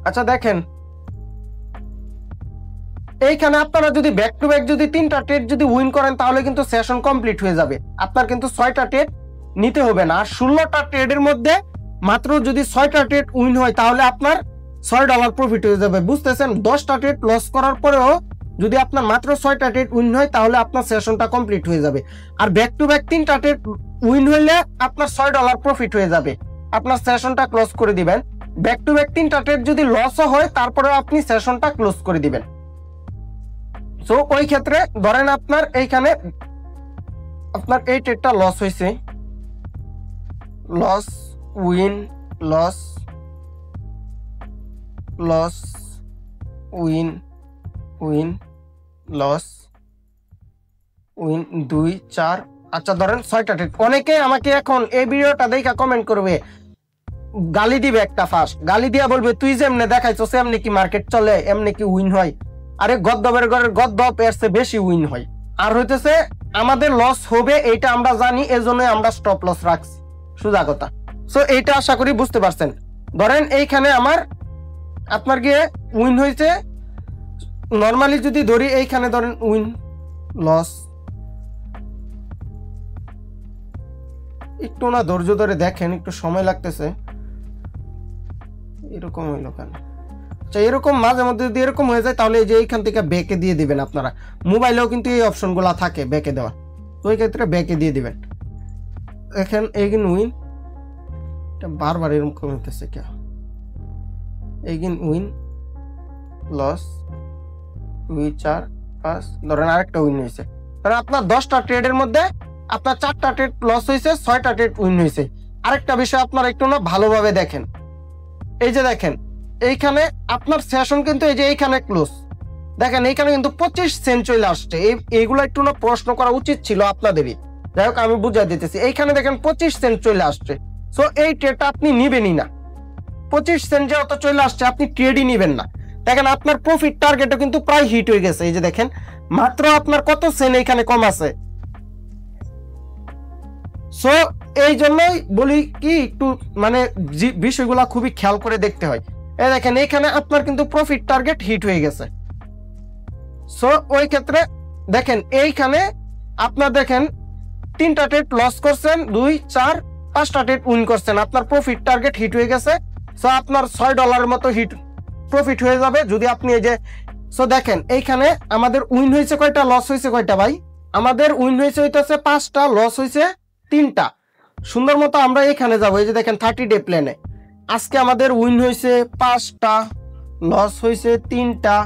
আচ্ছা দেখেন এইখানে আপনারা যদি ব্যাক টু ব্যাক যদি 3টা ট্রেড যদি উইন করেন তাহলে কিন্তু সেশন কমপ্লিট হয়ে যাবে। আপনার কিন্তু 6টা ট্রেড নিতে হবে না। আর 16টা ট্রেডের মধ্যে মাত্র যদি 6টা ট্রেড উইন হয় তাহলে আপনার $6 প্রফিট হয়ে যাবে। বুঝতেছেন? 10টা ট্রেড লস করার পরেও যদি আপনার মাত্র 6টা ট্রেড উইন হয় তাহলে আপনার সেশনটা কমপ্লিট হয়ে যাবে। আর ব্যাক টু ব্যাক 3টা ট্রেড উইন হইলে আপনার $6 প্রফিট হয়ে যাবে। আপনার সেশনটা ক্লোজ করে দিবেন। ব্যাক টু ব্যাক 3টা ট্রেড যদি লসও হয় তারপরেও আপনি সেশনটা ক্লোজ করে দিবেন। সো ওই ক্ষেত্রে ধরেন আপনার এইখানে আপনার এই ট্রেডটা লস হয়েছে, loss win loss loss win win loss win 2 4, আচ্ছা ধরেন 6টা ট্রেড। অনেকে আমাকে এখন এই ভিডিওটা দেখে কমেন্ট করবে, গালি দিবে। একটা ফার্স্ট গালি দিয়া বলবে তুই যেমনে দেখাইছো সেমনি কি মার্কেট চলে, এমনি কি উইন হয়? আরে গদ্দবের ঘরের গদ্দব এর চেয়ে বেশি উইন হয়। আর হইতেছে আমাদের লস হবে এইটা আমরা জানি, এজন্যই আমরা স্টপ লস রাখছি, সোজা কথা। সো এইটা আশা করি বুঝতে পারছেন। ধরেন এইখানে আমার আপনার গিয়ে উইন হয়েছে, নর্মালি যদি ধরি এইখানে ধরেন উইন লস, একটু না ধৈর্য ধরে দেখেন, একটু সময় লাগতেছে। এরকম হইলো কেন? আচ্ছা এরকম মাঝে মধ্যে যদি এরকম হয়ে যায় তাহলে এই যে এইখান থেকে ব্যাকে দিয়ে দিবেন। আপনারা মোবাইলেও কিন্তু এই অপশনগুলো থাকে ব্যাকে দেওয়া, তো ওই ক্ষেত্রে ব্যাকে দিয়ে দিবেন। এখন এগিন উইন, এটা বারবার এরকম হইতেছে কে? এগিন উইন লস 2 4 5, ধরেন আরেকটা উইন হয়েছে। কারণ আপনার 10টা ট্রেডের মধ্যে আপনার 4টা ট্রেড লস হয়েছে, 6টা ট্রেড উইন হয়েছে। আরেকটা বিষয় আপনারা একটু না ভালোভাবে দেখেন, এই যে দেখেন এইখানে আপনার সেশন কিন্তু এই যে এইখানে ক্লোজ, দেখেন এইখানে কিন্তু 25 সেন্ট চলে আসছে। এইগুলো একটু না প্রশ্ন করা উচিত ছিল আপনাদেরই, যাই হোক আমি বুঝাই দিতেছি। এইখানে দেখেন 25 সেন্ট চলে আসছে। সো এই ট্রেডটা আপনি নিবেনই না। 25 সেন্ট যে অত চলে আসছে আপনি ট্রেডই নিবেন না। দেখেন আপনার প্রফিট টার্গেটও কিন্তু প্রায় হিট হয়ে গেছে। এই যে দেখেন মাত্র আপনার কত সেন্ট এখানে কম আছে। সো এই জন্যই বলি কি একটু মানে বিষয়গুলা খুবই খেয়াল করে দেখতে হয়। এই দেখেন এখানে আপনার কিন্তু প্রফিট টার্গেট হিট হয়ে গেছে। সো ওই ক্ষেত্রে দেখেন এইখানে আপনার দেখেন 3টা ট্রেড লস করছেন, 2 4 5টা ট্রেড উইন করছেন, আপনার প্রফিট টার্গেট হিট হয়ে গেছে। সো আপনার $6 মতো হিট প্রফিট হয়ে যাবে যদি আপনি এই যে। সো দেখেন এইখানে আমাদের উইন হয়েছে কয়টা, লস হয়েছে কয়টা ভাই? আমাদের উইন হয়েছে হইতেছে 5টা, লস হয়েছে 3টা। সুন্দর মতো আমরা এখানে যাবো। এই যে দেখেন 30 ডে প্ল্যানে আজকে আমাদের উইন হয়েছে 5টা, লস হয়েছে 3টা।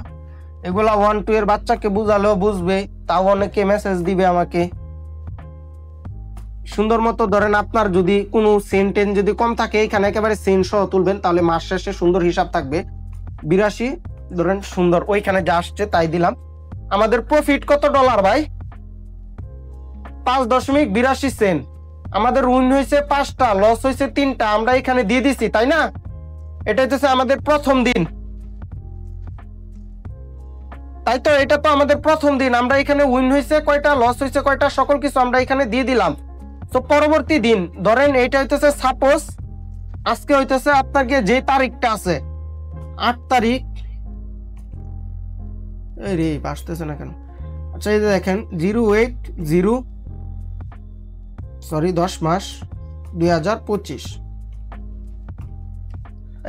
এগুলা 1 2 এর বাচ্চাকে বুঝালেও বুঝবে, তাও অনেকে মেসেজ দিবে আমাকে। সুন্দর মতো ধরেন আপনার যদি কোনো সেন্টেন্স যদি কম থাকে এখানে একেবারে সেন্ট সহ তুলবেন, তাহলে মাস শেষে সুন্দর হিসাব থাকবে। 82 ধরেন সুন্দর ওইখানে যা আসছে তাই দিলাম। আমাদের প্রফিট কত ডলার ভাই? 5.82 সেন্ট। আমাদের উইন হয়েছে 5টা, লস হয়েছে 3টা, আমরা এখানে দিয়ে দিছি, তাই না? এটা হচ্ছে আমাদের প্রথম দিন, তাই তো? এটা তো আমাদের প্রথম দিন। আমরা এখানে উইন হয়েছে কয়টা, লস হয়েছে কয়টা, সকল কিছু আমরা এখানে দিয়ে দিলাম। তো পরবর্তী দিন ধরেন এইটা হইতেছে সাপোজ আজকে হইতেছে আপনাকে যে তারিখটা আছে 8 তারিখ। এই রে আসতেছে না কেন? আচ্ছা এই যে দেখেন 10 মাস 2025।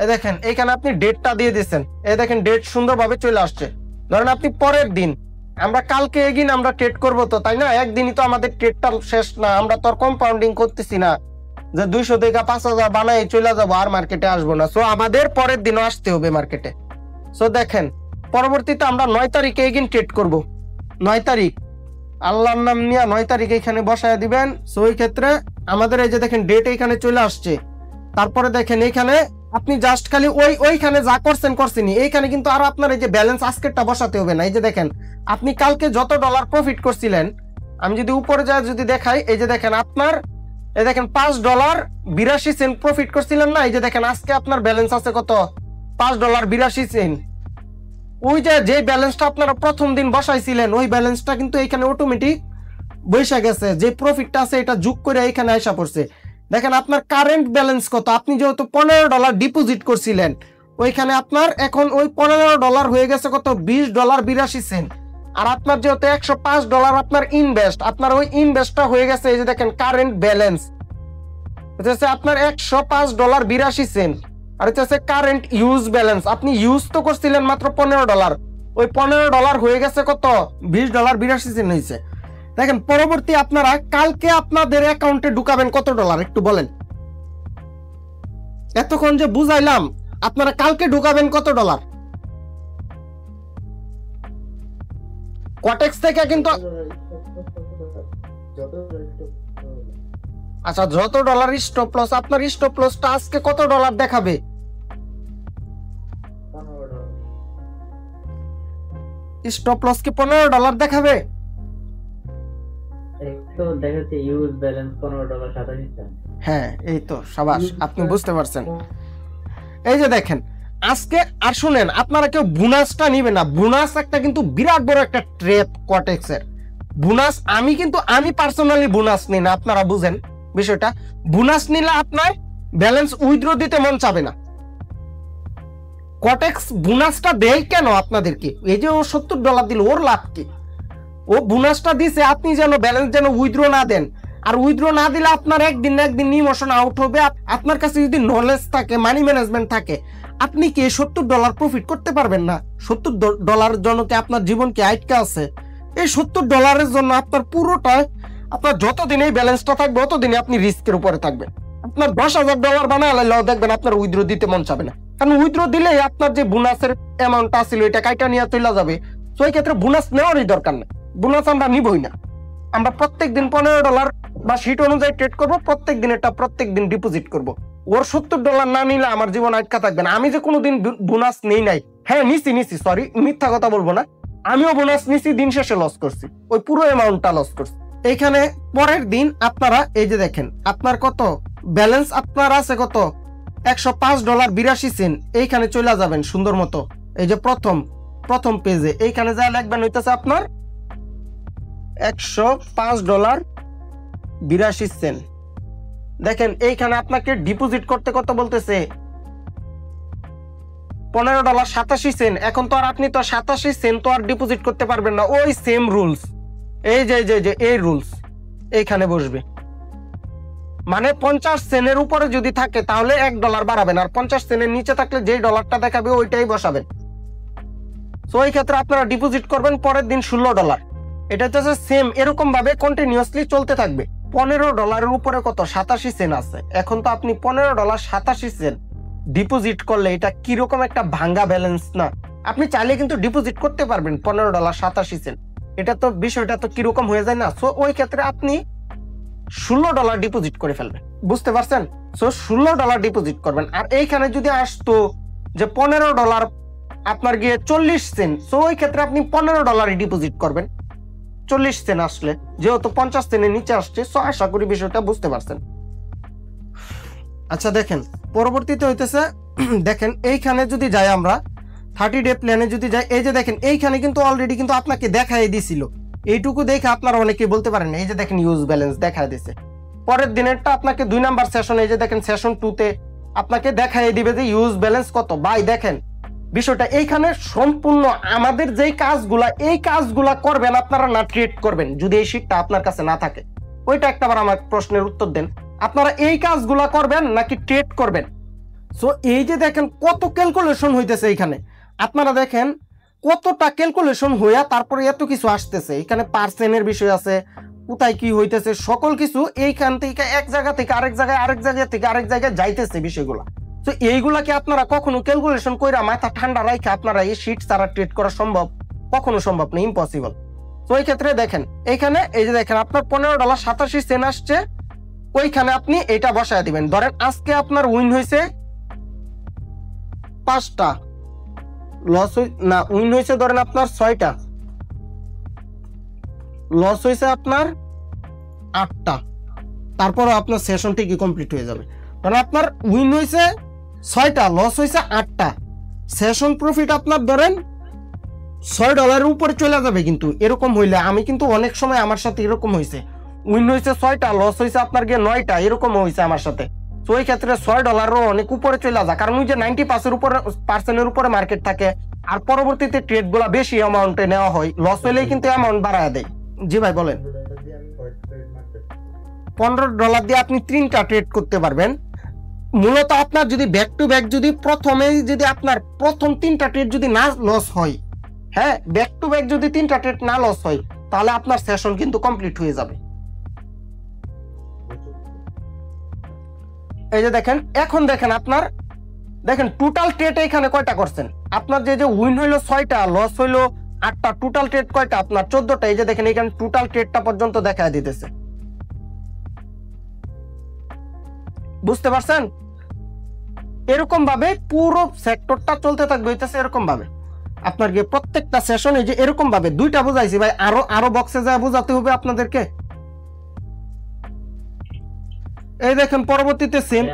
এই দেখেন এইখানে আপনি ডেটটা দিয়ে দিচ্ছেন। এই দেখেন ডেট সুন্দরভাবে চলে আসছে। ধরেন আপনি পরের দিন, আমরা কালকে এগিন আমরা ট্রেড করবো তো, তাই না? একদিনই তো আমাদের ট্রেডটা শেষ না, আমরা তো আর কম্পাউন্ডিং করতেছি না যে 200 থেকে 5000 বানাই চলে যাবো আর মার্কেটে আসবো না। সো আমাদের পরের দিনও আসতে হবে মার্কেটে। সো দেখেন পরবর্তীতে আমরা 9 তারিখে এগিন ট্রেড করব। 9 তারিখ আল্লাহর নাম নিয়ে 9 তারিখে এখানে বসায় দিবেন। সো ওই ক্ষেত্রে আমাদের এই যে দেখেন ডেট এখানে চলে আসছে। তারপরে দেখেন এইখানে আপনি জাস্ট খালি ওইখানে যা করছেনই, এইখানে কিন্তু আর আপনার এই যে ব্যালেন্স আজকেরটা বসাতে হবে না। এই যে দেখেন আপনি কালকে যত ডলার প্রফিট করছিলেন, আমি যদি উপরে যা যদি দেখাই, এই যে দেখেন আপনার এই দেখেন $5.82 প্রফিট করছিলেন না? এই যে দেখেন আজকে আপনার ব্যালেন্স আছে কত? $5.82। ওই যে ব্যালেন্সটা আপনারা প্রথম দিন বসাইছিলেন ওই ব্যালেন্সটা কিন্তু এখানে অটোমেটিক বসে গেছে। যে প্রফিটটা আছে এটা যোগ করে এখানে আসা পড়ছে। দেখেন আপনার কারেন্ট ব্যালেন্স কত। আপনি যেহেতু $15 ডিপোজিট করছিলেন, ওইখানে আপনার এখন ওই $15 হয়ে গেছে কত $20.82। আর আপনার যেহেতু $105 আপনার ইনভেস্ট, আপনার ওই ইনভেস্টটা হয়ে গেছে এই যে দেখেন কারেন্ট ব্যালেন্স হচ্ছে আপনার $105.82। আর হচ্ছে কারেন্ট ইউজ ব্যালেন্স, আপনি ইউজ তো করছিলেন মাত্র $15, ওই $15 হয়ে গেছে কত $20.82 হয়েছে। দেখেন পরবর্তী আপনারা কালকে আপনাদের অ্যাকাউন্টে ঢুকাবেন কত ডলার একটু বলেন। এতক্ষণ যে বুঝাইলাম আপনারা কালকে ঢুকাবেন কত ডলার? কোটেক্স থেকে কিন্তু আচ্ছা যত ডলার স্টপ লস, আপনার স্টপ লসটা আজকে কত ডলার দেখাবে? স্টপ লস কি $15 দেখাবে? হ্যাঁ এই তো সাবাস, আপনি বুঝতে পারছেন। এই যে দেখেন আজকে আর শুনেন, আপনারা কেউ বোনাসটা নিবে না। বোনাস একটা কিন্তু বিরাট বড় একটা ট্র্যাপ কোটেক্সের। বোনাস আমি পার্সোনালি বোনাস নিই না, আপনারা বুঝেন বিষয়টা। বোনাস নিলে আপনার ব্যালেন্স উইথড্র দিতে মন চাবে না। কোটেক্স বোনাসটা দেয় কেন আপনাদেরকে? এই যে ও $70 দিল, ওর লাভ কি? ও বোনাসটা দিছে আপনি যেন ব্যালেন্স যেন উইথড্র না দেন। আর উইথড্র না দিলে আপনার একদিন না একদিন ইমোশন আউট হবে। আপনার কাছে যদি নলেজ থাকে, মানি ম্যানেজমেন্ট থাকে, আপনি কি $70 প্রফিট করতে পারবেন না? $70 জন্য কি আপনার জীবন কি আটকে আছে? এই $70 জন্য আপনার পুরোটা, আপনার যতদিন এই ব্যালেন্সটা থাকবে ততদিনে আপনি রিস্কের উপরে থাকবেন। আপনার $10,000 বানালেও দেখবেন আপনার উইথড্র দিতে মন চাবে না, কারণ উইথড্র দিলেই আপনার যে বোনাসের অ্যামাউন্টটা ছিল এটা কাইটা নিয়ে চলে যাবে। তো এই ক্ষেত্রে বোনাস নেওয়ারই দরকার নেই, বোনাস আমরা নিবই না। আমরা প্রত্যেকদিন $15 বা শিট অনুযায়ী ট্রেড করবো, প্রত্যেকদিন এটা প্রত্যেকদিন ডিপোজিট করব। ওর $70 না নিলে আমার জীবন আটকা থাকবে না। আমি যে কোনোদিন বোনাস নেই নাই, হ্যাঁ নিছি সরি মিথ্যা কথা বলবো না, আমিও বোনাস নিছি, দিন শেষে লস করছি, ওই পুরো অ্যামাউন্টটা লস করছি। এইখানে পরের দিন আপনারা এই যে দেখেন আপনার কত ব্যালেন্স আপনার আছে কত $105.82। এইখানে চলে যাবেন সুন্দর মতো, এই যে প্রথম পেজে এইখানে যা লিখবেন হইতেছে আপনার $105.82। দেখেন এইখানে আপনাকে ডিপোজিট করতে কত বলতেছে $15.87। এখন তো আর আপনি তো 87 সেন্ট তো আর ডিপোজিট করতে পারবেন না, ওই সেম রুলস, এই যে এই রুলস এইখানে বসবে। মানে 50 সেন্টের উপরে যদি থাকে তাহলে $1 বাড়াবেন, আর 50 সেন্টের নিচে থাকলে যেই ডলারটা দেখাবে ওইটাই বসাবেন। তো এই ক্ষেত্রে আপনারা ডিপোজিট করবেন পরের দিন $16। এটা হচ্ছে সেম এরকম ভাবে কন্টিনিউয়াসলি চলতে থাকবে। $15 উপরে কত 87 সেন্ট আছে। এখন তো আপনি $15.87 ডিপোজিট করলে এটা কিরকম একটা ভাঙ্গা ব্যালেন্স না? আপনি চাইলে কিন্তু ডিপোজিট করতে পারবেন $15.87। এটা তো বিষয়টা তো কিরকম হয়ে যায় না? সো ওই ক্ষেত্রে আপনি $16 ডিপোজিট করে ফেলবেন, বুঝতে পারছেন? সো $16 ডিপোজিট করবেন। আর এইখানে যদি আসতো যে $15 আপনার গিয়ে 40 সেন্ট, সো ওই ক্ষেত্রে আপনি $15 ডিপোজিট করবেন 40 সেন্ট আসলে, যেহেতু 50 সেন্টের নিচে আসছে। সো আশা করি বিষয়টা বুঝতে পারছেন। আচ্ছা দেখেন পরবর্তীতে হইতেছে দেখেন এইখানে যদি যাই আমরা 30 ডে প্ল্যানে যদি যাই, এই যে দেখেন এইখানে কিন্তু অলরেডি কিন্তু আপনাকে দেখাই দিছিল। এইটুকু দেখে আপনারা অনেকে বলতে পারেন এই যে দেখেন ইউজ ব্যালেন্স দেখায় দিছে। পরের দিনেরটা আপনাকে 2 নাম্বার সেশন, এই যে দেখেন সেশন 2তে আপনাকে দেখাই দিবে যে ইউজ ব্যালেন্স কত। ভাই দেখেন বিষয়টা এইখানে সম্পূর্ণ আমাদের যেই কাজগুলা এই কাজগুলা করবেন আপনারা না ট্রেড করবেন, যদি এই শীটটা আপনার কাছে না থাকে ওইটা একটাবার আমার প্রশ্নের উত্তর দেন। আপনারা এই কাজগুলা করবেন নাকি ট্রেড করবেন? সো এই যে দেখেন কত ক্যালকুলেশন হইতেছে এইখানে, আপনারা দেখেন কতটা ক্যালকুলেশন হইয়া তারপরে এত কিছু আসতেছে। এখানে পার্সেন্টের বিষয় আছে, কোথায় কি হইতেছে সকল কিছু এইখান থেকে এক জায়গা থেকে আরেক জায়গায়, আরেক জায়গা থেকে আরেক জায়গায় যাইতেছে বিষয়গুলো। তো এইগুলাকে আপনারা কখনো ক্যালকুলেশন কইরা মাথা ঠান্ডা রাখা আপনারা এই শীট ছাড়া ট্রেড করা সম্ভব? কখনো সম্ভব না, ইম্পসিবল। তো এই ক্ষেত্রে দেখেন এইখানে এই যে দেখেন আপনার $15.87 আসছে, ওইখানে আপনি এটা বসায় দিবেন। ধরেন আজকে আপনার উইন হয়েছে 5টা, লস না উইন হয়েছে ধরেন আপনার 6টা, লস হয়েছে আপনার 8টা, তারপরও আপনার সেশন ঠিকই কমপ্লিট হয়ে যাবে। মানে আপনার উইন হয়েছে 6টা, লস হয়েছে 8টা, সেশন প্রফিট আপনার ধরেন $6 উপরে চলে যাবে। কিন্তু এরকম হইলে আমি কিন্তু অনেক সময় আমার সাথে এরকম হয়েছে, উইন হয়েছে 6টা, লস হয়েছে আপনার গিয়ে 9টা, এরকম হয়েছে আমার সাথে। তো ওই ক্ষেত্রে $6 অনেক উপরে চলে যায়, কারণ ওই যে 90% উপরে মার্কেট থাকে, আর পরবর্তীতে ট্রেড গুলা বেশি অ্যামাউন্টে নেওয়া হয়, লস হলেই কিন্তু অ্যামাউন্ট বাড়ায় দেয়। জি ভাই বলেন। $15 দিয়ে আপনি 3টা ট্রেড করতে পারবেন। মূলত আপনার যদি ব্যাক টু ব্যাক যদি প্রথমেই যদি আপনার প্রথম 3টা ট্রেড যদি না লস হয়, হ্যাঁ ব্যাক টু ব্যাক যদি 3টা ট্রেড না লস হয়, তাহলে আপনার সেশন কিন্তু কমপ্লিট হয়ে যাবে। এই যে দেখেন, এখন দেখেন আপনার দেখেন টোটাল ট্রেড এখানে কয়টা করছেন, আপনার যে উইন হইলো 6টা, লস হইলো 8টা, টোটাল ট্রেড কয়টা আপনার 14টা। এই যে দেখেন এখানে টোটাল ট্রেডটা পর্যন্ত দেখায় দিতেছে, বুঝতে পারছেন? এরকম ভাবে পুরো সেক্টরটা চলতে থাকবে, হইতেছে এরকম ভাবে আপনার গিয়ে প্রত্যেকটা সেশন। এই যে এরকম ভাবে 2টা বুঝাইছি ভাই, আরো বক্সে যায় বোঝাতে হবে আপনাদেরকে। এই দেখেন পরবর্তীতে সেম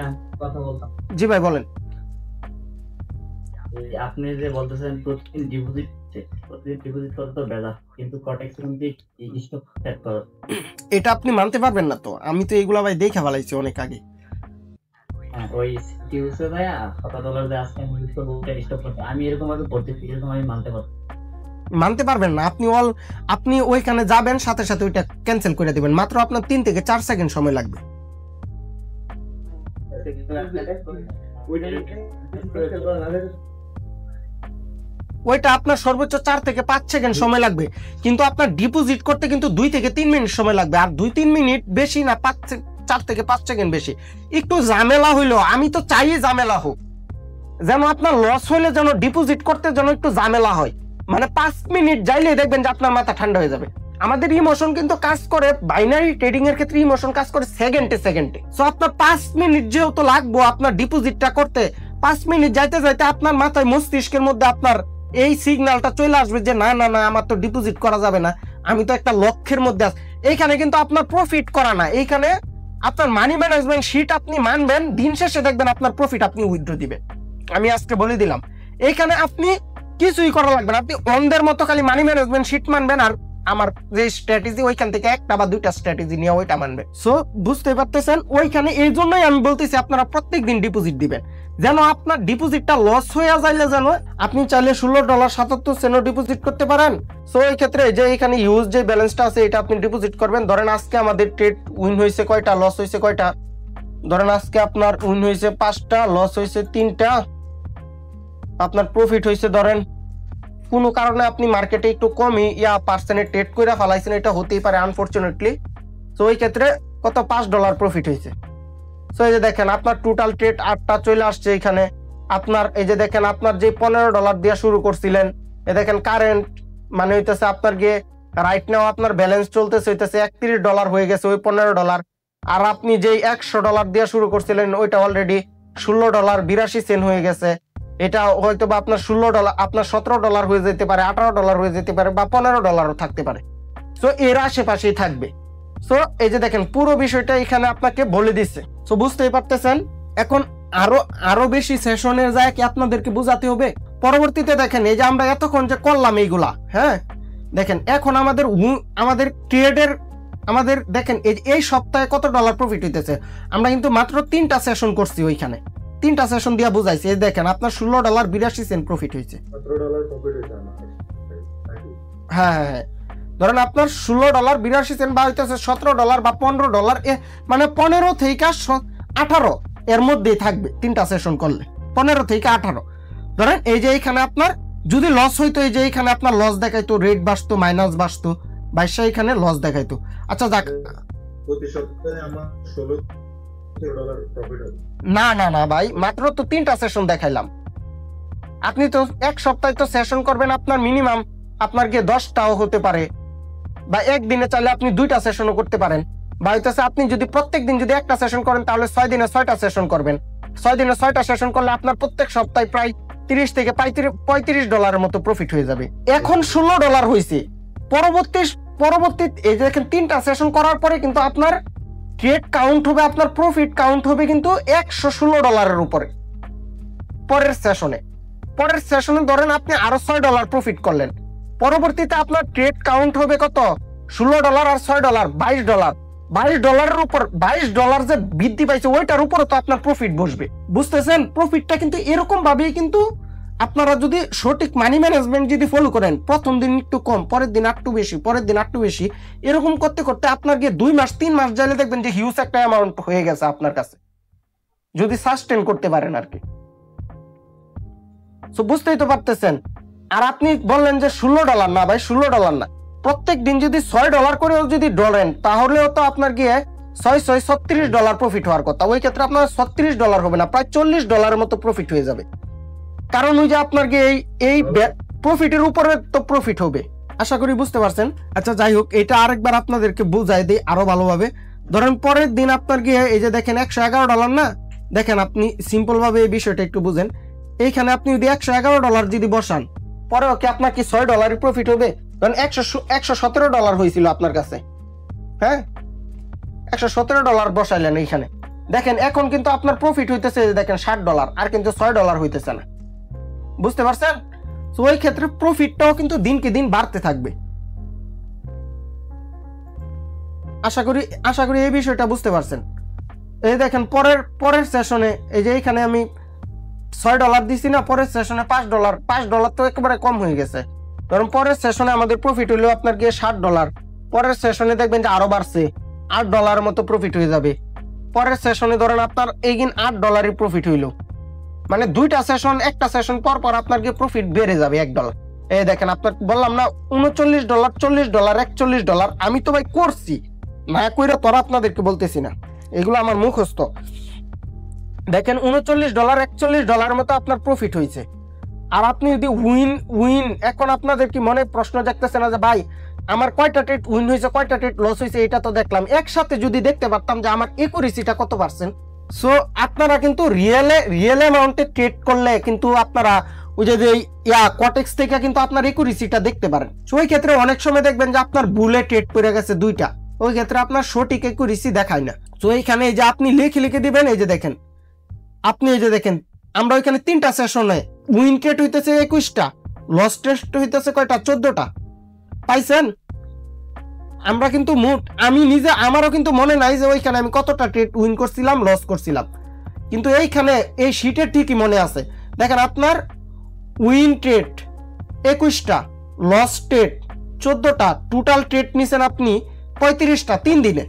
কথা বলতাম। জি ভাই বলেন। আপনি যে বলতেছেন প্রতিদিন ডিপোজিট করতে তো বেলা, কিন্তু কটেক্স কিন্তু স্টক সেট করো, এটা আপনি মানতে পারবেন না তো, আমি তো এইগুলা ভাই দেখে ফেলাইছি অনেক আগে। ওই টিউসে ভাই $7 দিয়ে আজকে আমি ইউজ করবো স্টক করতে, আমি এরকম ভাবে করতেছি, এরকম আমি মানতে পারবেন না। আপনি ওইখানে যাবেন, সাথে সাথে ওইটা ক্যান্সেল করে দিবেন, মাত্র আপনার 3 থেকে 4 সেকেন্ড সময় লাগবে। ওইটা আপনার সর্বোচ্চ 4 থেকে 5 সেকেন্ড সময় লাগবে, কিন্তু আপনার ডিপোজিট করতে কিন্তু 2 থেকে 3 মিনিট সময় লাগবে। আর 2-3 মিনিট বেশি না, 4 থেকে 5 সেকেন্ড বেশি। একটু ঝামেলা হইলো, আমি তো চাই ঝামেলা হোক, যেন আপনার লস হইলে যেন ডিপোজিট করতে যেন একটু ঝামেলা হয়। মানে 5 মিনিট যাইলে দেখবেন যে আপনার মাথা ঠান্ডা হয়ে যাবে। আমাদের ইমোশন কিন্তু কাজ করে, বাইনারি ট্রেডিং এর ক্ষেত্রে ইমোশন কাজ করে সেকেন্ডে। সো আপনার 5 মিনিট যেহেতু লাগবো আপনার ডিপোজিটটা করতে, 5 মিনিট যাইতে যাইতে আপনার মাথায় মস্তিষ্কের মধ্যে আপনার এই সিগন্যালটা চলে আসবে যে না না না, আমার তো ডিপোজিট করা যাবে না, আমি তো একটা লক্ষ্যের মধ্যে আছি। এইখানে কিন্তু আপনার প্রফিট করা না, এইখানে আপনার মানি ম্যানেজমেন্ট শিট আপনি মানবেন, দিন শেষে দেখবেন আপনার প্রফিট আপনি উইথড্র দিবেন। আমি আজকে বলে দিলাম, এইখানে আপনি কিছুই করা লাগবে না, আপনি অন্ধের মতো খালি মানি ম্যানেজমেন্ট শিট মানবেন, আর আমার যে স্ট্র্যাটেজি ওইখান থেকে 1টা বা 2টা স্ট্র্যাটেজি নিয়ে ওইটা মানবে। সো বুঝতে পারতেছেন, ওইখানে এই জন্যই আমি বলতেছি আপনারা প্রত্যেকদিন ডিপোজিট দিবেন, যেন আপনার ডিপোজিটটা লস হয়ে যাইলে যেন আপনি চাইলে $16.77 ডিপোজিট করতে পারেন। সো এই ক্ষেত্রে যে এখানে ইউজ যে ব্যালেন্সটা আছে এটা আপনি ডিপোজিট করবেন। ধরেন আজকে আমাদের ট্রেড উইন হয়েছে কয়টা, লস হয়েছে কয়টা, ধরেন আজকে আপনার উইন হয়েছে 5টা, লস হয়েছে 3টা, আপনার প্রফিট হয়েছে ধরেন কোনো কারণে আপনি মার্কেটে একটু কমই পার্সেন্টে ট্রেড করে ফেলাইছেন, এটা হতেই পারে আনফরচুনেটলি। তো ওই ক্ষেত্রে কত $5 প্রফিট হয়েছে। সো এই যে দেখেন আপনার টোটাল ট্রেড 8টা চলে আসছে এখানে। আপনার এই যে দেখেন আপনার যে $15 দিয়ে শুরু করছিলেন, এ দেখেন কারেন্ট মানে হইতেছে আপনার গিয়ে রাইট নাও আপনার ব্যালেন্স চলতেছে হইতেছে $31 হয়ে গেছে ওই $15। আর আপনি যেই $100 দিয়ে শুরু করছিলেন ওইটা অলরেডি $16.82 হয়ে গেছে। এটা হয়তো বা আপনার $16, আপনার $17 হয়ে যেতে পারে, $18 হয়ে যেতে পারে, বা $15 থাকতে পারে। সো এর আশেপাশেই থাকবে। সো এই যে দেখেন পুরো বিষয়টা এখানে আপনাকে বলে দিচ্ছে। সো বুঝতেই পারতেছেন, এখন আরো বেশি সেশনের যায় কি আপনাদেরকে বোঝাতে হবে। পরবর্তীতে দেখেন এই যে আমরা এতক্ষণ যে করলাম এইগুলা, হ্যাঁ দেখেন এখন আমাদের ট্রেডের আমাদের দেখেন এই সপ্তাহে কত ডলার প্রফিট হইতেছে। আমরা কিন্তু মাত্র 3টা সেশন করছি, ওইখানে 3টা সেশন দিয়া বুঝাইছি। এই দেখেন আপনার $16.82 প্রফিট হয়েছে। হ্যাঁ হ্যাঁ হ্যাঁ, ধরেন আপনার $16.82 বা হইতেছে $17 বা $15, মানে 15 থেকে 18 এর মধ্যেই থাকবে 3টা সেশন করলে, 15 থেকে 18। ধরেন এই যে এখানে আপনার যদি লস হইতো, এই যে এখানে আপনার লস দেখাইতো, রেট বাড়তো, মাইনাস বাড়তো, 22 এখানে লস দেখাইতো। আচ্ছা যাক, প্রতি সপ্তাহে আমার $16 প্রফিট হবে। না না না ভাই, মাত্র তো 3টা সেশন দেখাইলাম। আপনি তো এক সপ্তাহে তো সেশন করবেন, আপনার মিনিমাম আপনার গিয়ে 10টাও হতে পারে, বা একদিনে চাইলে আপনি 2টা সেশনও করতে পারেন। বা হইতেছে আপনি যদি প্রত্যেক দিন যদি একটা সেশন করেন তাহলে 6 দিনে 6টা সেশন করবেন। 6 দিনে 6টা সেশন করলে আপনার প্রত্যেক সপ্তাহে প্রায় $30 থেকে $35 মতো প্রফিট হয়ে যাবে। এখন $16 হয়েছে। পরবর্তী এই যে দেখেন 3টা সেশন করার পরে কিন্তু আপনার ট্রেড কাউন্ট হবে, আপনার প্রফিট কাউন্ট হবে কিন্তু $116 উপরে। পরের সেশনে ধরেন আপনি আরো $6 প্রফিট করলেন, পরবর্তীতে আপনার ট্রেড কাউন্ট হবে কত? $16 আর $6 $22। $22 উপর $22 যে বৃদ্ধি পাইছে ওইটার উপরে তো আপনার প্রফিট বসবে, বুঝতেছেন? প্রফিটটা কিন্তু এরকম ভাবেই কিন্তু আপনারা যদি সঠিক মানি ম্যানেজমেন্ট যদি ফলো করেন, প্রথম দিন একটু কম, পরের দিন একটু বেশি, পরের দিন একটু বেশি, এরকম করতে করতে আপনার গিয়ে 2 মাস 3 মাস যাইলে দেখবেন যে হিউজ একটা অ্যামাউন্ট হয়ে গেছে আপনার কাছে, যদি সাস্টেন করতে পারেন আর কি। সো বুঝতেই তো পারতেছেন। আর আপনি বললেন যে $16 না ভাই, $16 না, প্রত্যেক দিন যদি $6 করেও যদি ডলেন তাহলেও তো আপনার গিয়ে $36 প্রফিট হওয়ার কথা। ওই ক্ষেত্রে আপনার $36 হবে না, প্রায় $40 মতো প্রফিট হয়ে যাবে। কারণ ওই যে আপনার গিয়ে এই প্রফিটের উপরে তো প্রফিট হবে। আশা করি বুঝতে পারছেন। আচ্ছা যাই হোক, এটা আরেকবার আপনাদেরকে বুঝাই দিই আরো ভালোভাবে। ধরেন পরের দিন আপনার গিয়ে এই যে দেখেন $111 না, দেখেন আপনি সিম্পল ভাবে এই বিষয়টা একটু বুঝেন। এইখানে আপনি যদি $111 যদি বসান, পরে ওকে আপনার কি $6 প্রফিট হবে? কারণ $117 হয়েছিল আপনার কাছে, হ্যাঁ $117 বসাইলেন এইখানে, দেখেন এখন কিন্তু আপনার প্রফিট হইতেছে দেখেন $60, আর কিন্তু $6 হইতেছে না, বুঝতে পারছেন? তো ওই ক্ষেত্রে প্রফিটটাও কিন্তু দিনকে দিন বাড়তে থাকবে। আশা করি এই বিষয়টা বুঝতে পারছেন। এই দেখেন পরের সেশনে এই যে এইখানে আমি $6 দিছি না, পরের সেশনে $5 তো একেবারে কম হয়ে গেছে। ধরুন পরের সেশনে আমাদের প্রফিট হইলো আপনার গিয়ে $60, পরের সেশনে দেখবেন যে আরো বাড়ছে, $8 মতো প্রফিট হয়ে যাবে। পরের সেশনে ধরেন আপনার এইদিন $8 প্রফিট হইলো, মানে দুইটা সেশন, একটা সেশন পর পর আপনার গিয়ে প্রফিট বেড়ে যাবে $1। এই দেখেন আপনার বললাম না $39, $40, $41, আমি তো ভাই করছি না কইরা তোরা আপনাদেরকে বলতেছি না, এগুলো আমার মুখস্থ। দেখেন $39, $41 মতো আপনার প্রফিট হয়েছে। আর আপনি যদি উইন এখন আপনাদের কি মনে প্রশ্ন জাগতেছে না যে ভাই আমার কয়টা ট্রেড উইন হয়েছে, কয়টা ট্রেড লস হয়েছে? এটা তো দেখলাম, একসাথে যদি দেখতে পারতাম যে আমার একুরেসিটা কত %। সো আপনারা কিন্তু রিয়েল অ্যামাউন্টে ট্রেড করলে কিন্তু আপনারা ওই যে কোটেক্স থেকে কিন্তু আপনার একুরেসিটা দেখতে পারেন। ওই ক্ষেত্রে অনেক সময় দেখবেন যে আপনার বুলে ট্রেড করে গেছে 2টা, ওই ক্ষেত্রে আপনার সঠিক একুরেসি দেখায় না। তো এইখানে এই যে আপনি লিখে দিবেন, এই যে দেখেন আপনি এই যে দেখেন আমরা ওইখানে 3টা সেশনে উইন ট্রেড হইতেছে 21টা, লস ট্রেড হইতেছে কয়টা 14টা, পাইছেন? আমরা কিন্তু আমি নিজে আমারও কিন্তু মনে নাই যে ওইখানে আমি কতটা ট্রেড উইন করছিলাম, লস করছিলাম, কিন্তু এইখানে এই শীটে ঠিকই মনে আছে। দেখেন আপনার উইন ট্রেড 21টা, লস ট্রেড 14টা, টোটাল ট্রেড নিছেন আপনি 35টা 3 দিনে,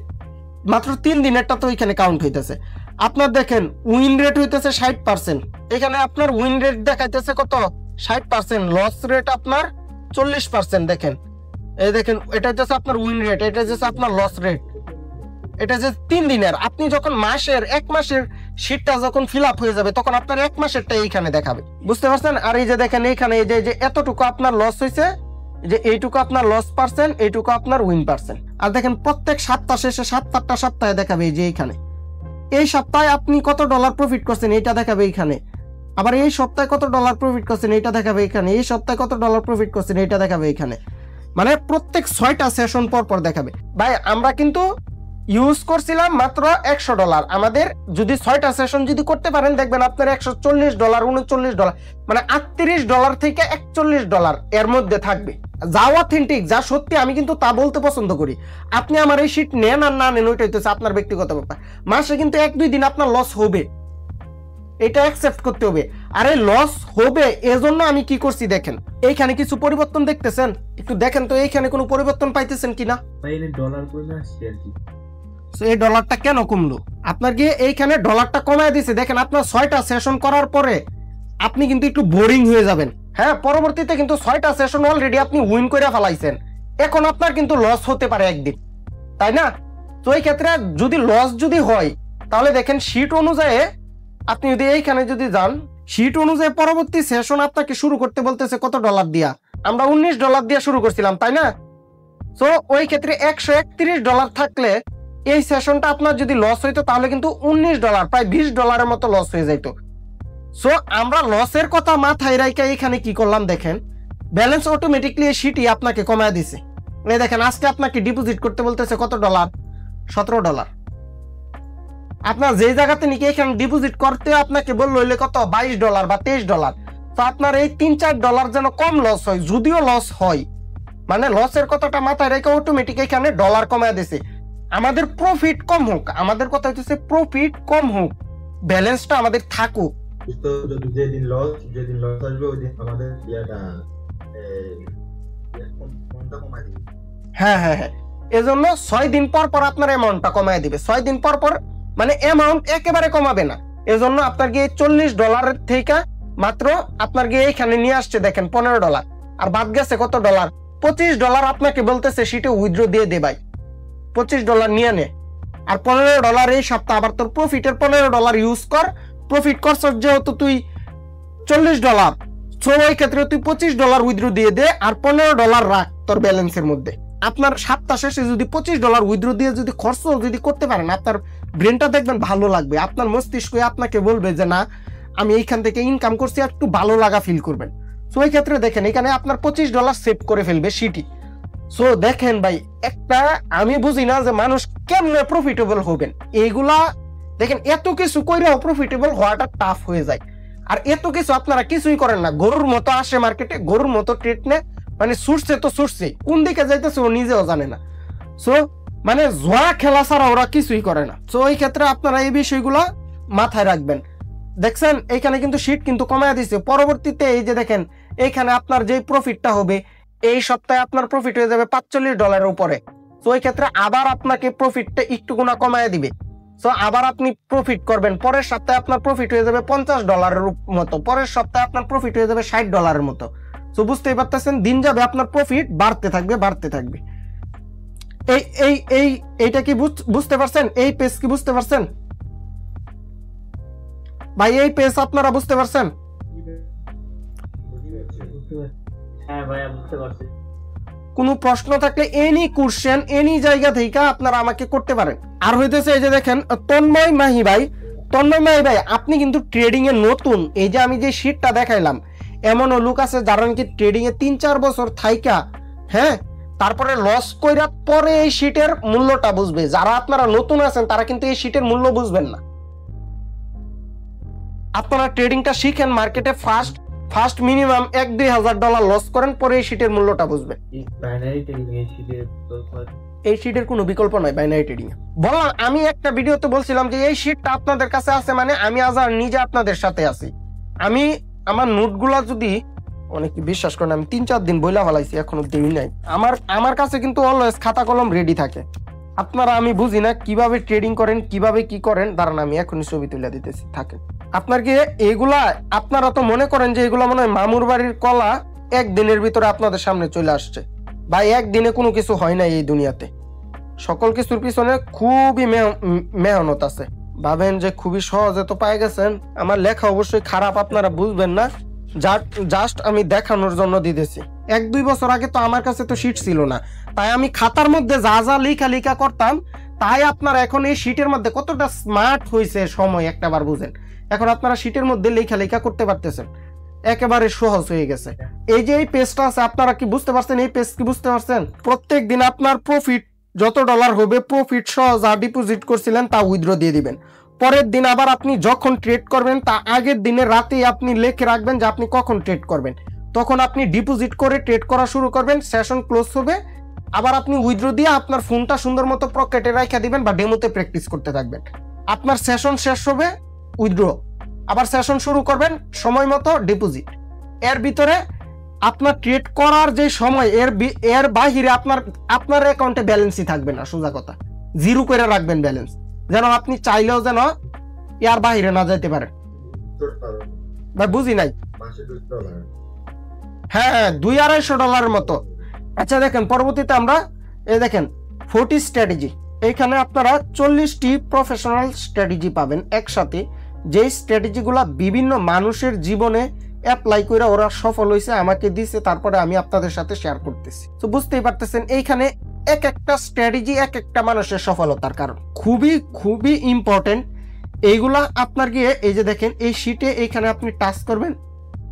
মাত্র 3 দিনেরটা তো ওইখানে কাউন্ট হইতেছে। আপনার দেখেন উইন রেট হইতেছে 60%, এখানে আপনার উইন রেট দেখাইতেছে কত 60%, লস রেট আপনার 40%। দেখেন এই দেখেন এটা হচ্ছে আপনার উইন রেট, এটা হচ্ছে আপনার লস রেট, এটা হচ্ছে 3 দিনের। আপনি যখন এক মাসের শীটটা যখন ফিল আপ হয়ে যাবে তখন আপনার 1 মাসেরটা এইখানে দেখাবে, বুঝতে পারছেন? আর এই যে দেখেন এইখানে এই যে এতটুকু আপনার লস হয়েছে, যে এইটুকু আপনার লস %, এইটুকু আপনার উইন %। আর দেখেন প্রত্যেক সপ্তাহ শেষে 7-8টা সপ্তাহে দেখাবে এই যে এইখানে, এই সপ্তাহে আপনি কত ডলার প্রফিট করছেন এটা দেখাবে এইখানে, আবার এই সপ্তাহে কত ডলার প্রফিট করছেন এটা দেখাবে এইখানে, এই সপ্তাহে কত ডলার প্রফিট করছেন এটা দেখাবে এইখানে, মানে প্রত্যেক 6টা সেশন পর দেখাবে। ভাই আমরা কিন্তু ইউজ করছিলাম মাত্র $100, আমাদের যদি 6টা সেশন যদি করতে পারেন দেখবেন আপনার $140, $39, মানে $38 থেকে $41 এর মধ্যে থাকবে, যা অথেন্টিক, যা সত্যি আমি কিন্তু তা বলতে পছন্দ করি। আপনি আমার এই শীট নেন আর না নেন ওইটা হইতেছে আপনার ব্যক্তিগত ব্যাপার, মাসে কিন্তু 1-2 দিন আপনার লস হবে, এটা অ্যাকসেপ্ট করতে হবে। আর এই লস হবে এজন্য আমি কি করছি দেখেন, এইখানে কিছু পরিবর্তন দেখতেছেন, একটু দেখেন তো এইখানে কোনো পরিবর্তন পাইতেছেন কিনা। এই ডলারটা কেন কমলো? আপনার গিয়ে এইখানে ডলারটা কমায় দিছে, দেখেন আপনার 6টা সেশন করার পরে আপনি কিন্তু একটু বোরিং হয়ে যাবেন, হ্যাঁ পরবর্তীতে কিন্তু 6টা সেশন অলরেডি আপনি উইন করে ফেলাইছেন, এখন আপনার কিন্তু লস হতে পারে একদিন, তাই না? তো এই ক্ষেত্রে যদি লস যদি হয় তাহলে দেখেন শীট অনুযায়ী আপনি যদি এইখানে যদি যান, শীট অনুযায়ী পরবর্তী সেশন আপনাকে শুরু করতে বলতেছে কত ডলার দিয়া, আমরা $19 দিয়ে শুরু করছিলাম, তাই না? তো ওই ক্ষেত্রে $131 থাকলে এই সেশনটা আপনার যদি লস হইতো তাহলে কিন্তু $19, প্রায় $20 মতো লস হয়ে যাইতো। সো আমরা লসের কথা মাথায় রাইখা এখানে কি করলাম দেখেন, ব্যালেন্স অটোমেটিকলি এই শীটই আপনাকে কমায় দিছে। এই দেখেন আজকে আপনাকে ডিপোজিট করতে বলতেছে কত ডলার, $17। আপনার যে জায়গাতে নাকি এখানে ডিপোজিট করতে আপনাকে বললো হইলে কত $22 বা $23, তো আপনার এই $3-4 যেন কম লস হয়, যদিও লস হয়, মানে লসের কথাটা মাথায় রেখে অটোমেটিক এখানে ডলার কমায় দিছে। আমাদের প্রফিট কম হোক, আমাদের কথা হচ্ছে প্রফিট কম হোক, ব্যালেন্সটা আমাদের থাকুক। তো যদি যেদিন লস আসবে ওই দিন আমাদের কোনটা কমাই দিবে। হ্যাঁ হ্যাঁ হ্যাঁ, এজন্য 6 দিন পর পর আপনার অ্যামাউন্টটা কমায় দিবে। 6 দিন পর পর মানে অ্যামাউন্ট একেবারে কমাবে না। এজন্য আপনার গিয়ে $40 থেকে মাত্র আপনার গিয়ে এখানে নিয়ে আসছে দেখেন $15, আর বাদ গেছে কত ডলার? $25 আপনাকে বলতেছে সেটা উইথড্র দিয়ে দে ভাই, $25 নিয়ে নে, আর $15 এই সপ্তাহ আবার তোর প্রফিটের $15 ইউজ কর। প্রফিট করছ যেহেতু তুই $40, সো ওই ক্ষেত্রে তুই $25 উইথড্র দিয়ে দে, আর $15 রাখ তোর ব্যালেন্সের মধ্যে। আপনার সপ্তাহ শেষে যদি $25 উইথড্র দিয়ে যদি খরচ যদি করতে পারেন, আপনার ব্রেনটা দেখবেন ভালো লাগবে, আপনার মস্তিষ্ক আপনাকে বলবে যে না আমি এইখান থেকে ইনকাম করছি, একটু ভালো লাগা ফিল করবেন। সো ওই ক্ষেত্রে দেখেন এখানে আপনার $25 সেভ করে ফেলবে সিটি। সো দেখেন ভাই, একটা আমি বুঝি না যে মানুষ কেমনে প্রফিটেবল হবেন। এইগুলা দেখেন এত কিছু কইরাও প্রফিটেবল হওয়াটা টাফ হয়ে যায়। আর এত কিছু আপনারা কিছুই করেন না, গরুর মতো আসে মার্কেটে, গরুর মতো ট্রেড নেয়, মানে ছুটছে তো ছুটছে, কোন দিকে যাইতেছে ও নিজেও জানে না। সো মানে জোয়া খেলা ছাড়া ওরা কিছুই করে না। সো এই ক্ষেত্রে আপনারা এই বিষয়গুলো মাথায় রাখবেন। দেখছেন এইখানে কিন্তু শীট কিন্তু কমায় দিচ্ছে। পরবর্তীতে এই যে দেখেন এইখানে আপনার যে প্রফিটটা হবে, এই সপ্তাহে আপনার প্রফিট হয়ে যাবে $45 উপরে। তো ওই ক্ষেত্রে আবার আপনাকে প্রফিটটা একটু গুণা কমায় দিবে। সো আবার আপনি প্রফিট করবেন, পরের সপ্তাহে আপনার প্রফিট হয়ে যাবে $50 মতো, পরের সপ্তাহে আপনার প্রফিট হয়ে যাবে $60 মতো। তো বুঝতেই পারতেছেন দিন যাবে আপনার প্রফিট বাড়তে থাকবে। এইটা কি বুঝতে পারছেন? এই পেজ কি বুঝতে পারছেন ভাই? এই পেজ আপনারা বুঝতে পারছেন? হ্যাঁ ভাইয়া বুঝতে পারছি। কোনো প্রশ্ন থাকলে এনি কোশ্চেন এনি জায়গা থেকে আপনারা আমাকে করতে পারেন। আর হইতেছে এই যে দেখেন তন্ময় মাহি ভাই, আপনি কিন্তু ট্রেডিং এ নতুন। এই যে আমি যে শীটটা দেখাইলাম, এমনও লোক আছে যারা নাকি ট্রেডিং এ 3-4 বছর থাইকা, হ্যাঁ, তারপরে লস কইরা পরে এই শীটের মূল্যটা বুঝবে। যারা আপনারা নতুন আছেন তারা কিন্তু এই শীটের মূল্য বুঝবেন না। আপনারা ট্রেডিংটা শিখেন, মার্কেটে ফার্স্ট মিনিমাম $1-2 লস করেন, পরে এই শীটের মূল্যটা বুঝবেন। এই শীটের কোনো বিকল্প নাই বাইনারি ট্রেডিং এ। বললাম আমি একটা ভিডিওতে বলছিলাম যে এই শীটটা আপনাদের কাছে আছে মানে আমি আজ নিজে আপনাদের সাথে আছি। আমি আমার নোটগুলা যদি অনেকে বিশ্বাস করেন, আমি 3-4 দিন বইলা ফেলাইছি, এখনো দেই নাই। আমার কাছে কিন্তু অলওয়েজ খাতা কলম রেডি থাকে। আপনারা আমি বুঝি না কিভাবে ট্রেডিং করেন, কিভাবে কি করেন, দাঁড়ান আমি এখনই ছবি তুলে দিতেছি, থাকেন। আপনার কি এগুলা আপনারা তো মনে করেন যে এগুলা মনে হয় মামুর বাড়ির কলা, একদিনের ভিতরে আপনাদের সামনে চলে আসছে। ভাই একদিনে কোনো কিছু হয় না এই দুনিয়াতে, সকল কিছুর পিছনে খুবই মেহনত আছে। ভাবেন যে খুবই সহজে তো পাই গেছেন। আমার লেখা অবশ্যই খারাপ, আপনারা বুঝবেন না, জাস্ট আমি দেখানোর জন্য দিতেছি। 1-2 বছর আগে তো আমার কাছে তো শীট ছিল না, তাই আমি খাতার মধ্যে যা লেখা করতাম, তাই আপনারা এখন এই শীটের মধ্যে কতটা স্মার্ট হয়েছে সময় একটাবার বুঝেন। এখন আপনারা শীটের মধ্যে লেখা করতে পারতেছেন, একেবারে সহজ হয়ে গেছে। এই যে এই পেজটা আছে আপনারা কি বুঝতে পারছেন? এই পেজ কি বুঝতে পারছেন? প্রত্যেক দিন আপনার প্রফিট যত ডলার হবে, প্রফিট সহ যা ডিপোজিট করছিলেন তা উইথড্র দিয়ে দিবেন। পরের দিন আবার আপনি যখন ট্রেড করবেন তা আগের দিনে রাতেই আপনি লিখে রাখবেন যে আপনি কখন ট্রেড করবেন, তখন আপনি ডিপোজিট করে ট্রেড করা শুরু করবেন। সেশন ক্লোজ হবে, আবার আপনি উইথড্র দিয়ে আপনার ফোনটা সুন্দর মতো পকেটে রাখা দিবেন বা ডেমোতে প্র্যাকটিস করতে থাকবেন। আপনার সেশন শেষ হবে, উইথড্র, আবার সেশন শুরু করবেন, সময় মতো ডিপোজিট। এর ভিতরে আপনার ট্রেড করার যে সময়, এর বাহিরে আপনার অ্যাকাউন্টে ব্যালেন্সই থাকবে না, সোজা কথা, জিরো করে রাখবেন ব্যালেন্স, যেন আপনি চাইলেও যেন এর বাহিরে না যেতে পারেন। ভাই বুঝি নাই? হ্যাঁ, $200-250 মতো। আচ্ছা দেখেন পরবর্তীতে আমরা এই দেখেন 40 স্ট্র্যাটেজি, এইখানে আপনারা 40টি প্রফেশনাল স্ট্র্যাটেজি পাবেন একসাথে, যেই স্ট্র্যাটেজিগুলা বিভিন্ন মানুষের জীবনে অ্যাপ্লাই করে ওরা সফল হয়েছে, আমাকে দিছে, তারপরে আমি আপনাদের সাথে শেয়ার করতেছি। তো বুঝতেই পারতেছেন এইখানে এক একটা স্ট্র্যাটেজি এক একটা মানুষের সফলতার কারণ, খুবই ইম্পর্টেন্ট। এইগুলা আপনার গিয়ে এই যে দেখেন এই শীটে এইখানে আপনি টাচ করবেন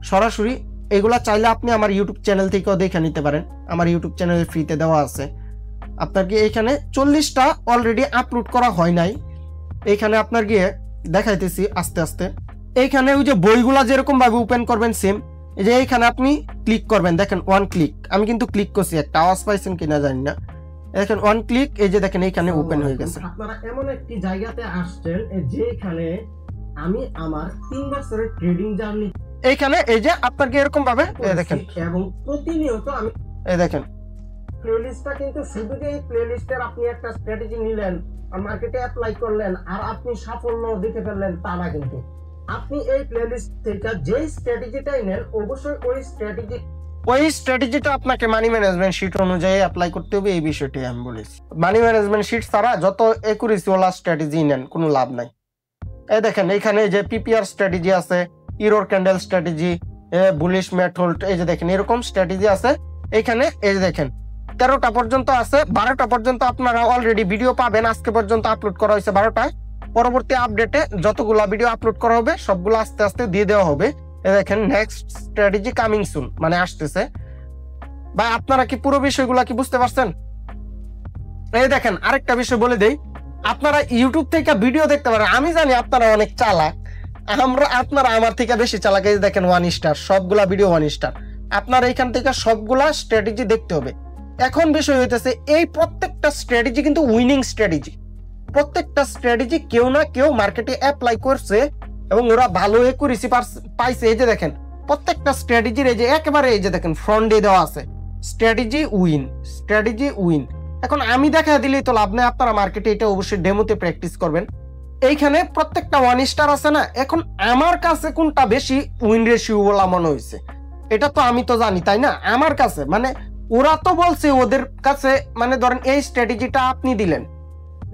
সরাসরি। এগুলা চাইলে আপনি আমার ইউটিউব চ্যানেল থেকেও দেখে নিতে পারেন, আমার ইউটিউব চ্যানেলে ফ্রিতে দেওয়া আছে। আপনার গিয়ে এইখানে 40টা অলরেডি আপলোড করা হয় নাই, এইখানে আপনার গিয়ে দেখাইতেছি আস্তে আস্তে। এইখানে ওই যে বইগুলা যেরকম ভাবে ওপেন করবেন সেম, এই যে এইখানে আপনি ক্লিক করবেন, দেখেন 1 ক্লিক, আমি কিন্তু ক্লিক করছি, একটা আওয়াজ পাইছেন কিনা জানি না। দেখেন ওয়ান ক্লিক, এই যে দেখেন এইখানে ওপেন হয়ে গেছে। আপনারা এমন একটি জায়গাতে আসছেন যেখানে আমি আমার 3 বছরের ট্রেডিং জার্নি এইখানে এই যে আপনাকে এরকম ভাবে দেখেন, এবং প্রতিনিয়ত আমি এই দেখেন প্লেলিস্টটা কিন্তু শুধু যে প্লেলিস্টের আপনি একটা স্ট্র্যাটেজি নিলেন আর মার্কেটে অ্যাপ্লাই করলেন আর আপনি সাফল্য দেখে ফেললেন তা না, কিন্তু আপনি এই প্লেলিস্ট থেকে যে স্ট্র্যাটেজিটাই নেন অবশ্যই ওই স্ট্র্যাটেজিটা আপনাকে মানি ম্যানেজমেন্ট শিট অনুযায়ী অ্যাপ্লাই করতে হবে। এই বিষয়টি আমি বলেছি, মানি ম্যানেজমেন্ট শিট ছাড়া যত একুরেসি ওয়ালা স্ট্র্যাটেজি নেন কোনো লাভ নাই। এই দেখেন এইখানে যে পিপিআর স্ট্র্যাটেজি আছে, error candle strategy, bullish method, এই যে দেখেন এরকম স্ট্র্যাটেজি আছে এইখানে। এই যে দেখেন 13টা পর্যন্ত আছে, 12টা পর্যন্ত আপনারা অলরেডি ভিডিও পাবেন। আজকে পর্যন্ত আপলোড করা হয়েছে 12টায়। পরবর্তী আপডেটে যতগুলা ভিডিও আপলোড করা হবে সবগুলো আস্তে আস্তে দিয়ে দেওয়া হবে। দেখেন নেক্সট স্ট্র্যাটেজি কামিং সুন, মানে আসতেছে। বা আপনারা কি পুরো বিষয়গুলা কি বুঝতে পারছেন? এই দেখেন আরেকটা বিষয় বলে দেই, আপনারা ইউটিউব থেকে ভিডিও দেখতে পারেন। আমি জানি আপনারা অনেক চালাক, আপনারা আমার থেকে বেশি চালাক। এই দেখেন 1 স্টার, সবগুলা ভিডিও 1 স্টার। আপনারা এখান থেকে সবগুলা স্ট্র্যাটেজি দেখতে হবে। এখন বিষয় হইতেছে এই প্রত্যেকটা স্ট্র্যাটেজি কিন্তু উইনিং স্ট্র্যাটেজি। প্রত্যেকটা স্ট্র্যাটেজি কেউ না কেউ মার্কেটে অ্যাপ্লাই করছে এবং ওরা ভালো একুরেসি পাইছে। এই যে দেখেন প্রত্যেকটা স্ট্র্যাটেজির এই যে একেবারে এই যে দেখেন ফ্রন্টে দেওয়া আছে স্ট্র্যাটেজি উইন, স্ট্র্যাটেজি উইন। এখন আমি দেখা দিলেই তো লাভ নেই, আপনারা মার্কেটে এটা অবশ্যই ডেমোতে প্র্যাকটিস করবেন। এইখানে প্রত্যেকটা 1 স্টার আছে না, এখন আমার কাছে কোনটা বেশি উইন রেশিও বলা মনে হয়েছে এটা তো আমি তো জানি, তাই না? আমার কাছে মানে ওরা তো বলছে ওদের কাছে, মানে ধরেন এই স্ট্র্যাটেজিটা আপনি দিলেন,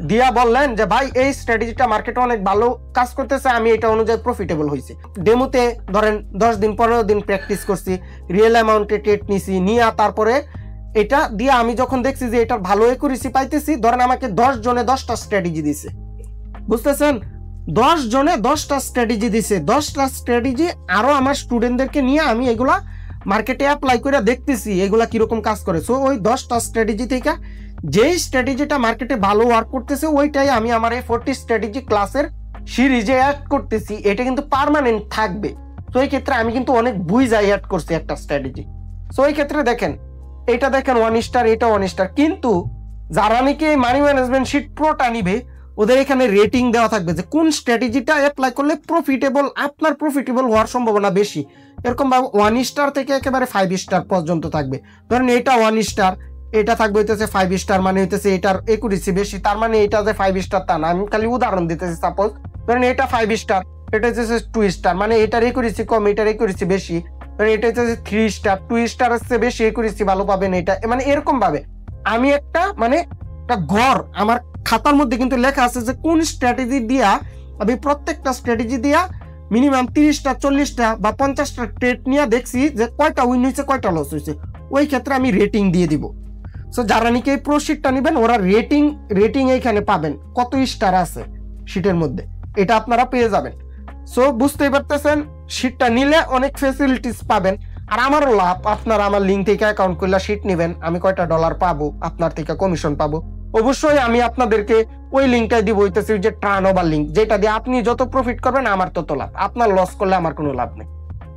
দিয়া বললেন যে ভাই এই স্ট্র্যাটেজিটা মার্কেটে অনেক ভালো কাজ করতেছে, আমি এটা অনুযায়ী প্রফিটেবল হয়েছি। ডেমোতে ধরেন 10 দিন 15 দিন প্র্যাকটিস করছি, রিয়েল অ্যামাউন্টে ট্রেড নিছি, নিয়ে তারপরে এটা দিয়ে আমি যখন দেখছি যে এটার ভালো একুরেসি পাইতেছি, ধরেন আমাকে 10 জনে 10টা স্ট্র্যাটেজি দিছে, বুঝতেছেন? 10 জনে 10টা স্ট্র্যাটেজি দিছে, 10টা স্ট্র্যাটেজি আরো আমার স্টুডেন্টদেরকে নিয়ে আমি এগুলা মার্কেটে অ্যাপ্লাই করে দেখতেছি এগুলা কিরকম কাজ করে। সো ওই 10টা স্ট্র্যাটেজি থেকে যেই স্ট্র্যাটেজিটা মার্কেটে ভালো ওয়ার্ক করতেছে ওইটাই আমি আমার এই 40 স্ট্র্যাটেজি ক্লাসের সিরিজে অ্যাড করতেছি। এটা কিন্তু পার্মানেন্ট থাকবে। তো এই ক্ষেত্রে আমি কিন্তু অনেক বুঝাই অ্যাড করছি একটা স্ট্র্যাটেজি। সো এই ক্ষেত্রে দেখেন এটা দেখেন 1 স্টার, এটা 1 স্টার। কিন্তু যারা নাকি এই মানি ম্যানেজমেন্ট শিট প্রোটা নিবে ওদের এখানে রেটিং দেওয়া থাকবে যে কোন স্ট্র্যাটেজিটা অ্যাপ্লাই করলে প্রফিটেবল, আপনার প্রফিটেবল হওয়ার সম্ভাবনা বেশি। এরকম ভাবে 1 স্টার থেকে একেবারে 5 স্টার পর্যন্ত থাকবে। ধরেন এটা 1 স্টার, এটা থাকবে হইতেছে 5 স্টার, মানে হইতেছে এটার একুরেসি বেশি, তার মানে এটা যে 5 স্টার তা না। আমি খালি উদাহরণ দিতেছি। সাপোজ ধরেন এটা 5 স্টার, এটা হচ্ছে 2 স্টার, মানে এটার একুরেসি কম, এটার একুরেসি বেশি। ধরেন এটা হচ্ছে 3 স্টার, 2 স্টার হচ্ছে বেশি একুরেসি ভালো পাবেন এটা, মানে এরকম ভাবে আমি একটা মানে একটা ঘর আমার খাতার মধ্যে কিন্তু লেখা আছে যে কোন স্ট্র্যাটেজি দিয়া আমি প্রত্যেকটা স্ট্র্যাটেজি দিয়া মিনিমাম 30টা 40টা বা 50টা ট্রেড নিয়ে দেখছি যে কয়টা উইন হয়েছে কয়টা লস হয়েছে। ওই ক্ষেত্রে আমি রেটিং দিয়ে দিব। সো যারা নাকি এই প্রো শিটটা নেবেন ওরা রেটিং এইখানে পাবেন কত স্টার আছে শিটের মধ্যে, এটা আপনারা পেয়ে যাবেন। সো বুঝতেই পারতেছেন শিটটা নিলে অনেক ফ্যাসিলিটিস পাবেন। আর আমারও লাভ, আপনারা আমার লিঙ্ক থেকে অ্যাকাউন্ট করলে শিট নেবেন, আমি কয়টা ডলার পাবো, আপনার থেকে কমিশন পাবো। অবশ্যই আমি আপনাদেরকে ওই লিঙ্কটাই দিব, হইতেছে যে টার্ন ওভার লিঙ্ক, যেটা দিয়ে আপনি যত প্রফিট করবেন আমার তত লাভ, আপনার লস করলে আমার কোনো লাভ নেই।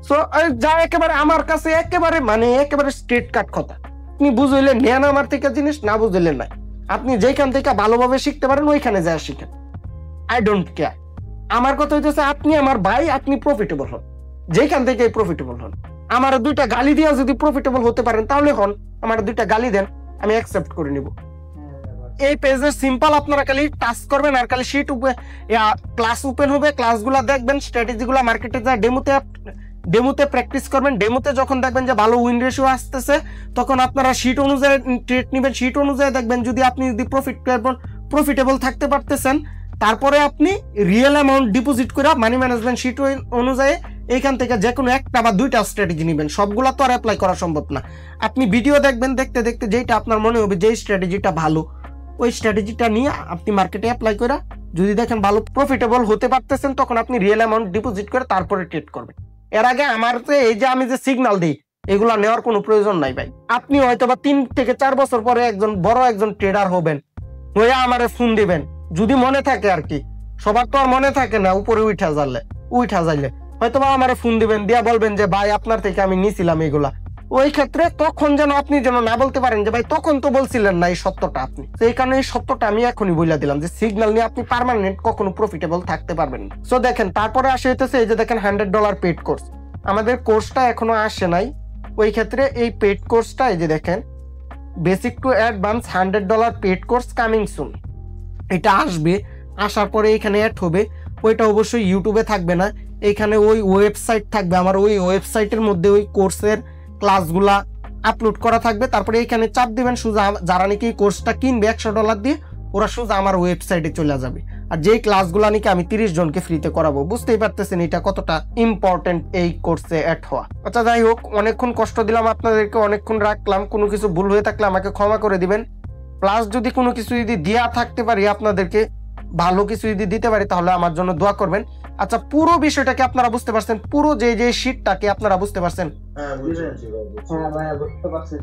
সো যা একেবারে আমার কাছে একেবারে মানে একেবারে স্ট্রেট কাট কথা, আপনি বুঝলেন নেন আমার থেকে জিনিস, না বুঝলেন না। আপনি যেখান থেকে ভালোভাবে শিখতে পারেন ওইখানে যায় শিখেন, আই ডোন্ট কেয়ার। আমার কথা হইতেছে আপনি আমার ভাই, আপনি প্রফিটেবল হন, যেখান থেকে প্রফিটেবল হন। আমার 2টা গালি দিয়ে যদি প্রফিটেবল হতে পারেন তাহলে হন, আমার 2টা গালি দেন, আমি অ্যাকসেপ্ট করে নিব। এই পেজে সিম্পল আপনারা খালি টাচ করবেন আর খালি শিট ক্লাস ওপেন হবে, ক্লাসগুলো দেখবেন, স্ট্র্যাটেজিগুলো মার্কেটে যায় ডেমোতে প্র্যাকটিস করবেন। ডেমোতে যখন দেখবেন যে ভালো উইন রেশিও আসতেছে তখন আপনারা শিট অনুযায়ী ট্রেড নেবেন, শিট অনুযায়ী দেখবেন যদি আপনি প্রফিটেবল থাকতে পারতেছেন, তারপরে আপনি রিয়েল অ্যামাউন্ট ডিপোজিট করে মানি ম্যানেজমেন্ট শিট অনুযায়ী এইখান থেকে যে কোনো একটা বা 2টা স্ট্র্যাটেজি নেবেন। সবগুলা তো আর অ্যাপ্লাই করা সম্ভব না। আপনি ভিডিও দেখবেন, দেখতে দেখতে যেটা আপনার মনে হবে যে স্ট্র্যাটেজিটা ভালো, ওই স্ট্র্যাটেজিটা নিয়ে আপনি মার্কেটে অ্যাপ্লাই করে যদি দেখেন ভালো প্রফিটেবল হতে পারতেছেন তখন আপনি রিয়েল অ্যামাউন্ট ডিপোজিট করে তারপরে ট্রেড করবেন। এর আগে আমার এই যে আমি যে সিগন্যাল দিই এগুলা নেওয়ার কোনো প্রয়োজন নাই ভাই। আপনি হয়তো বা 3 থেকে 4 বছর পরে বড় একজন ট্রেডার হবেন, হয়ে আমারে ফোন দিবেন যদি মনে থাকে আর কি, সবার তো আর মনে থাকে না, উপরে উঠা যাইলে হয়তো বা আমারে ফোন দিবেন, দিয়া বলবেন যে ভাই আপনার থেকে আমি নিছিলাম এগুলা, ওই ক্ষেত্রে তখন যেন আপনি যেন না বলতে পারেন যে ভাই তখন তো বলছিলেন না এই সত্যটা আপনি। তো এই কারণে এই সত্যটা আমি এখনই বলে দিলাম যে সিগন্যাল নিয়ে আপনি পার্মানেন্ট কখনো প্রফিটেবল থাকতে পারবেন না। সো দেখেন তারপরে আসে হইতেছে এই যে দেখেন $100 পেড কোর্স, আমাদের কোর্সটা এখনো আসে নাই। ওই ক্ষেত্রে এই পেড কোর্সটা এই যে দেখেন basic to advance $100 paid course coming soon, এটা আসবে। আসার পরে এখানে অ্যাড হবে, ওইটা অবশ্যই ইউটিউবে থাকবে না, এখানে ওই ওয়েবসাইট থাকবে আমার, ওই ওয়েবসাইটের মধ্যে ওই কোর্সের ক্লাসগুলা আপলোড করা থাকবে। তারপরে এখানে চাপ দিবেন সোজা, যারা নাকি এই কোর্সটা কিনবে $100 দিয়ে ওরা সোজা আমার ওয়েবসাইটে চলে যাবে। আর যেই ক্লাসগুলো নাকি আমি 30 জনকে ফ্রিতে করাবো, বুঝতেই পারতেছেন এটা কতটা ইম্পর্টেন্ট এই কোর্সে অ্যাড হওয়া। আচ্ছা যাই হোক, অনেকক্ষণ কষ্ট দিলাম আপনাদেরকে, অনেকক্ষণ রাখলাম, কোনো কিছু ভুল হয়ে থাকলে আমাকে ক্ষমা করে দিবেন। প্লাস যদি কোনো কিছু যদি দেয়া থাকতে পারি আপনাদেরকে, ভালো কিছু যদি দিতে পারি তাহলে আমার জন্য দোয়া করবেন। আচ্ছা পুরো বিষয়টাকে আপনারা বুঝতে পারছেন, পুরো যে শীটটাকে আপনারা বুঝতে পারছেন? হ্যাঁ বুঝছি ভাই, বুঝছি। হ্যাঁ ভাইয়া বুঝতে পারছি।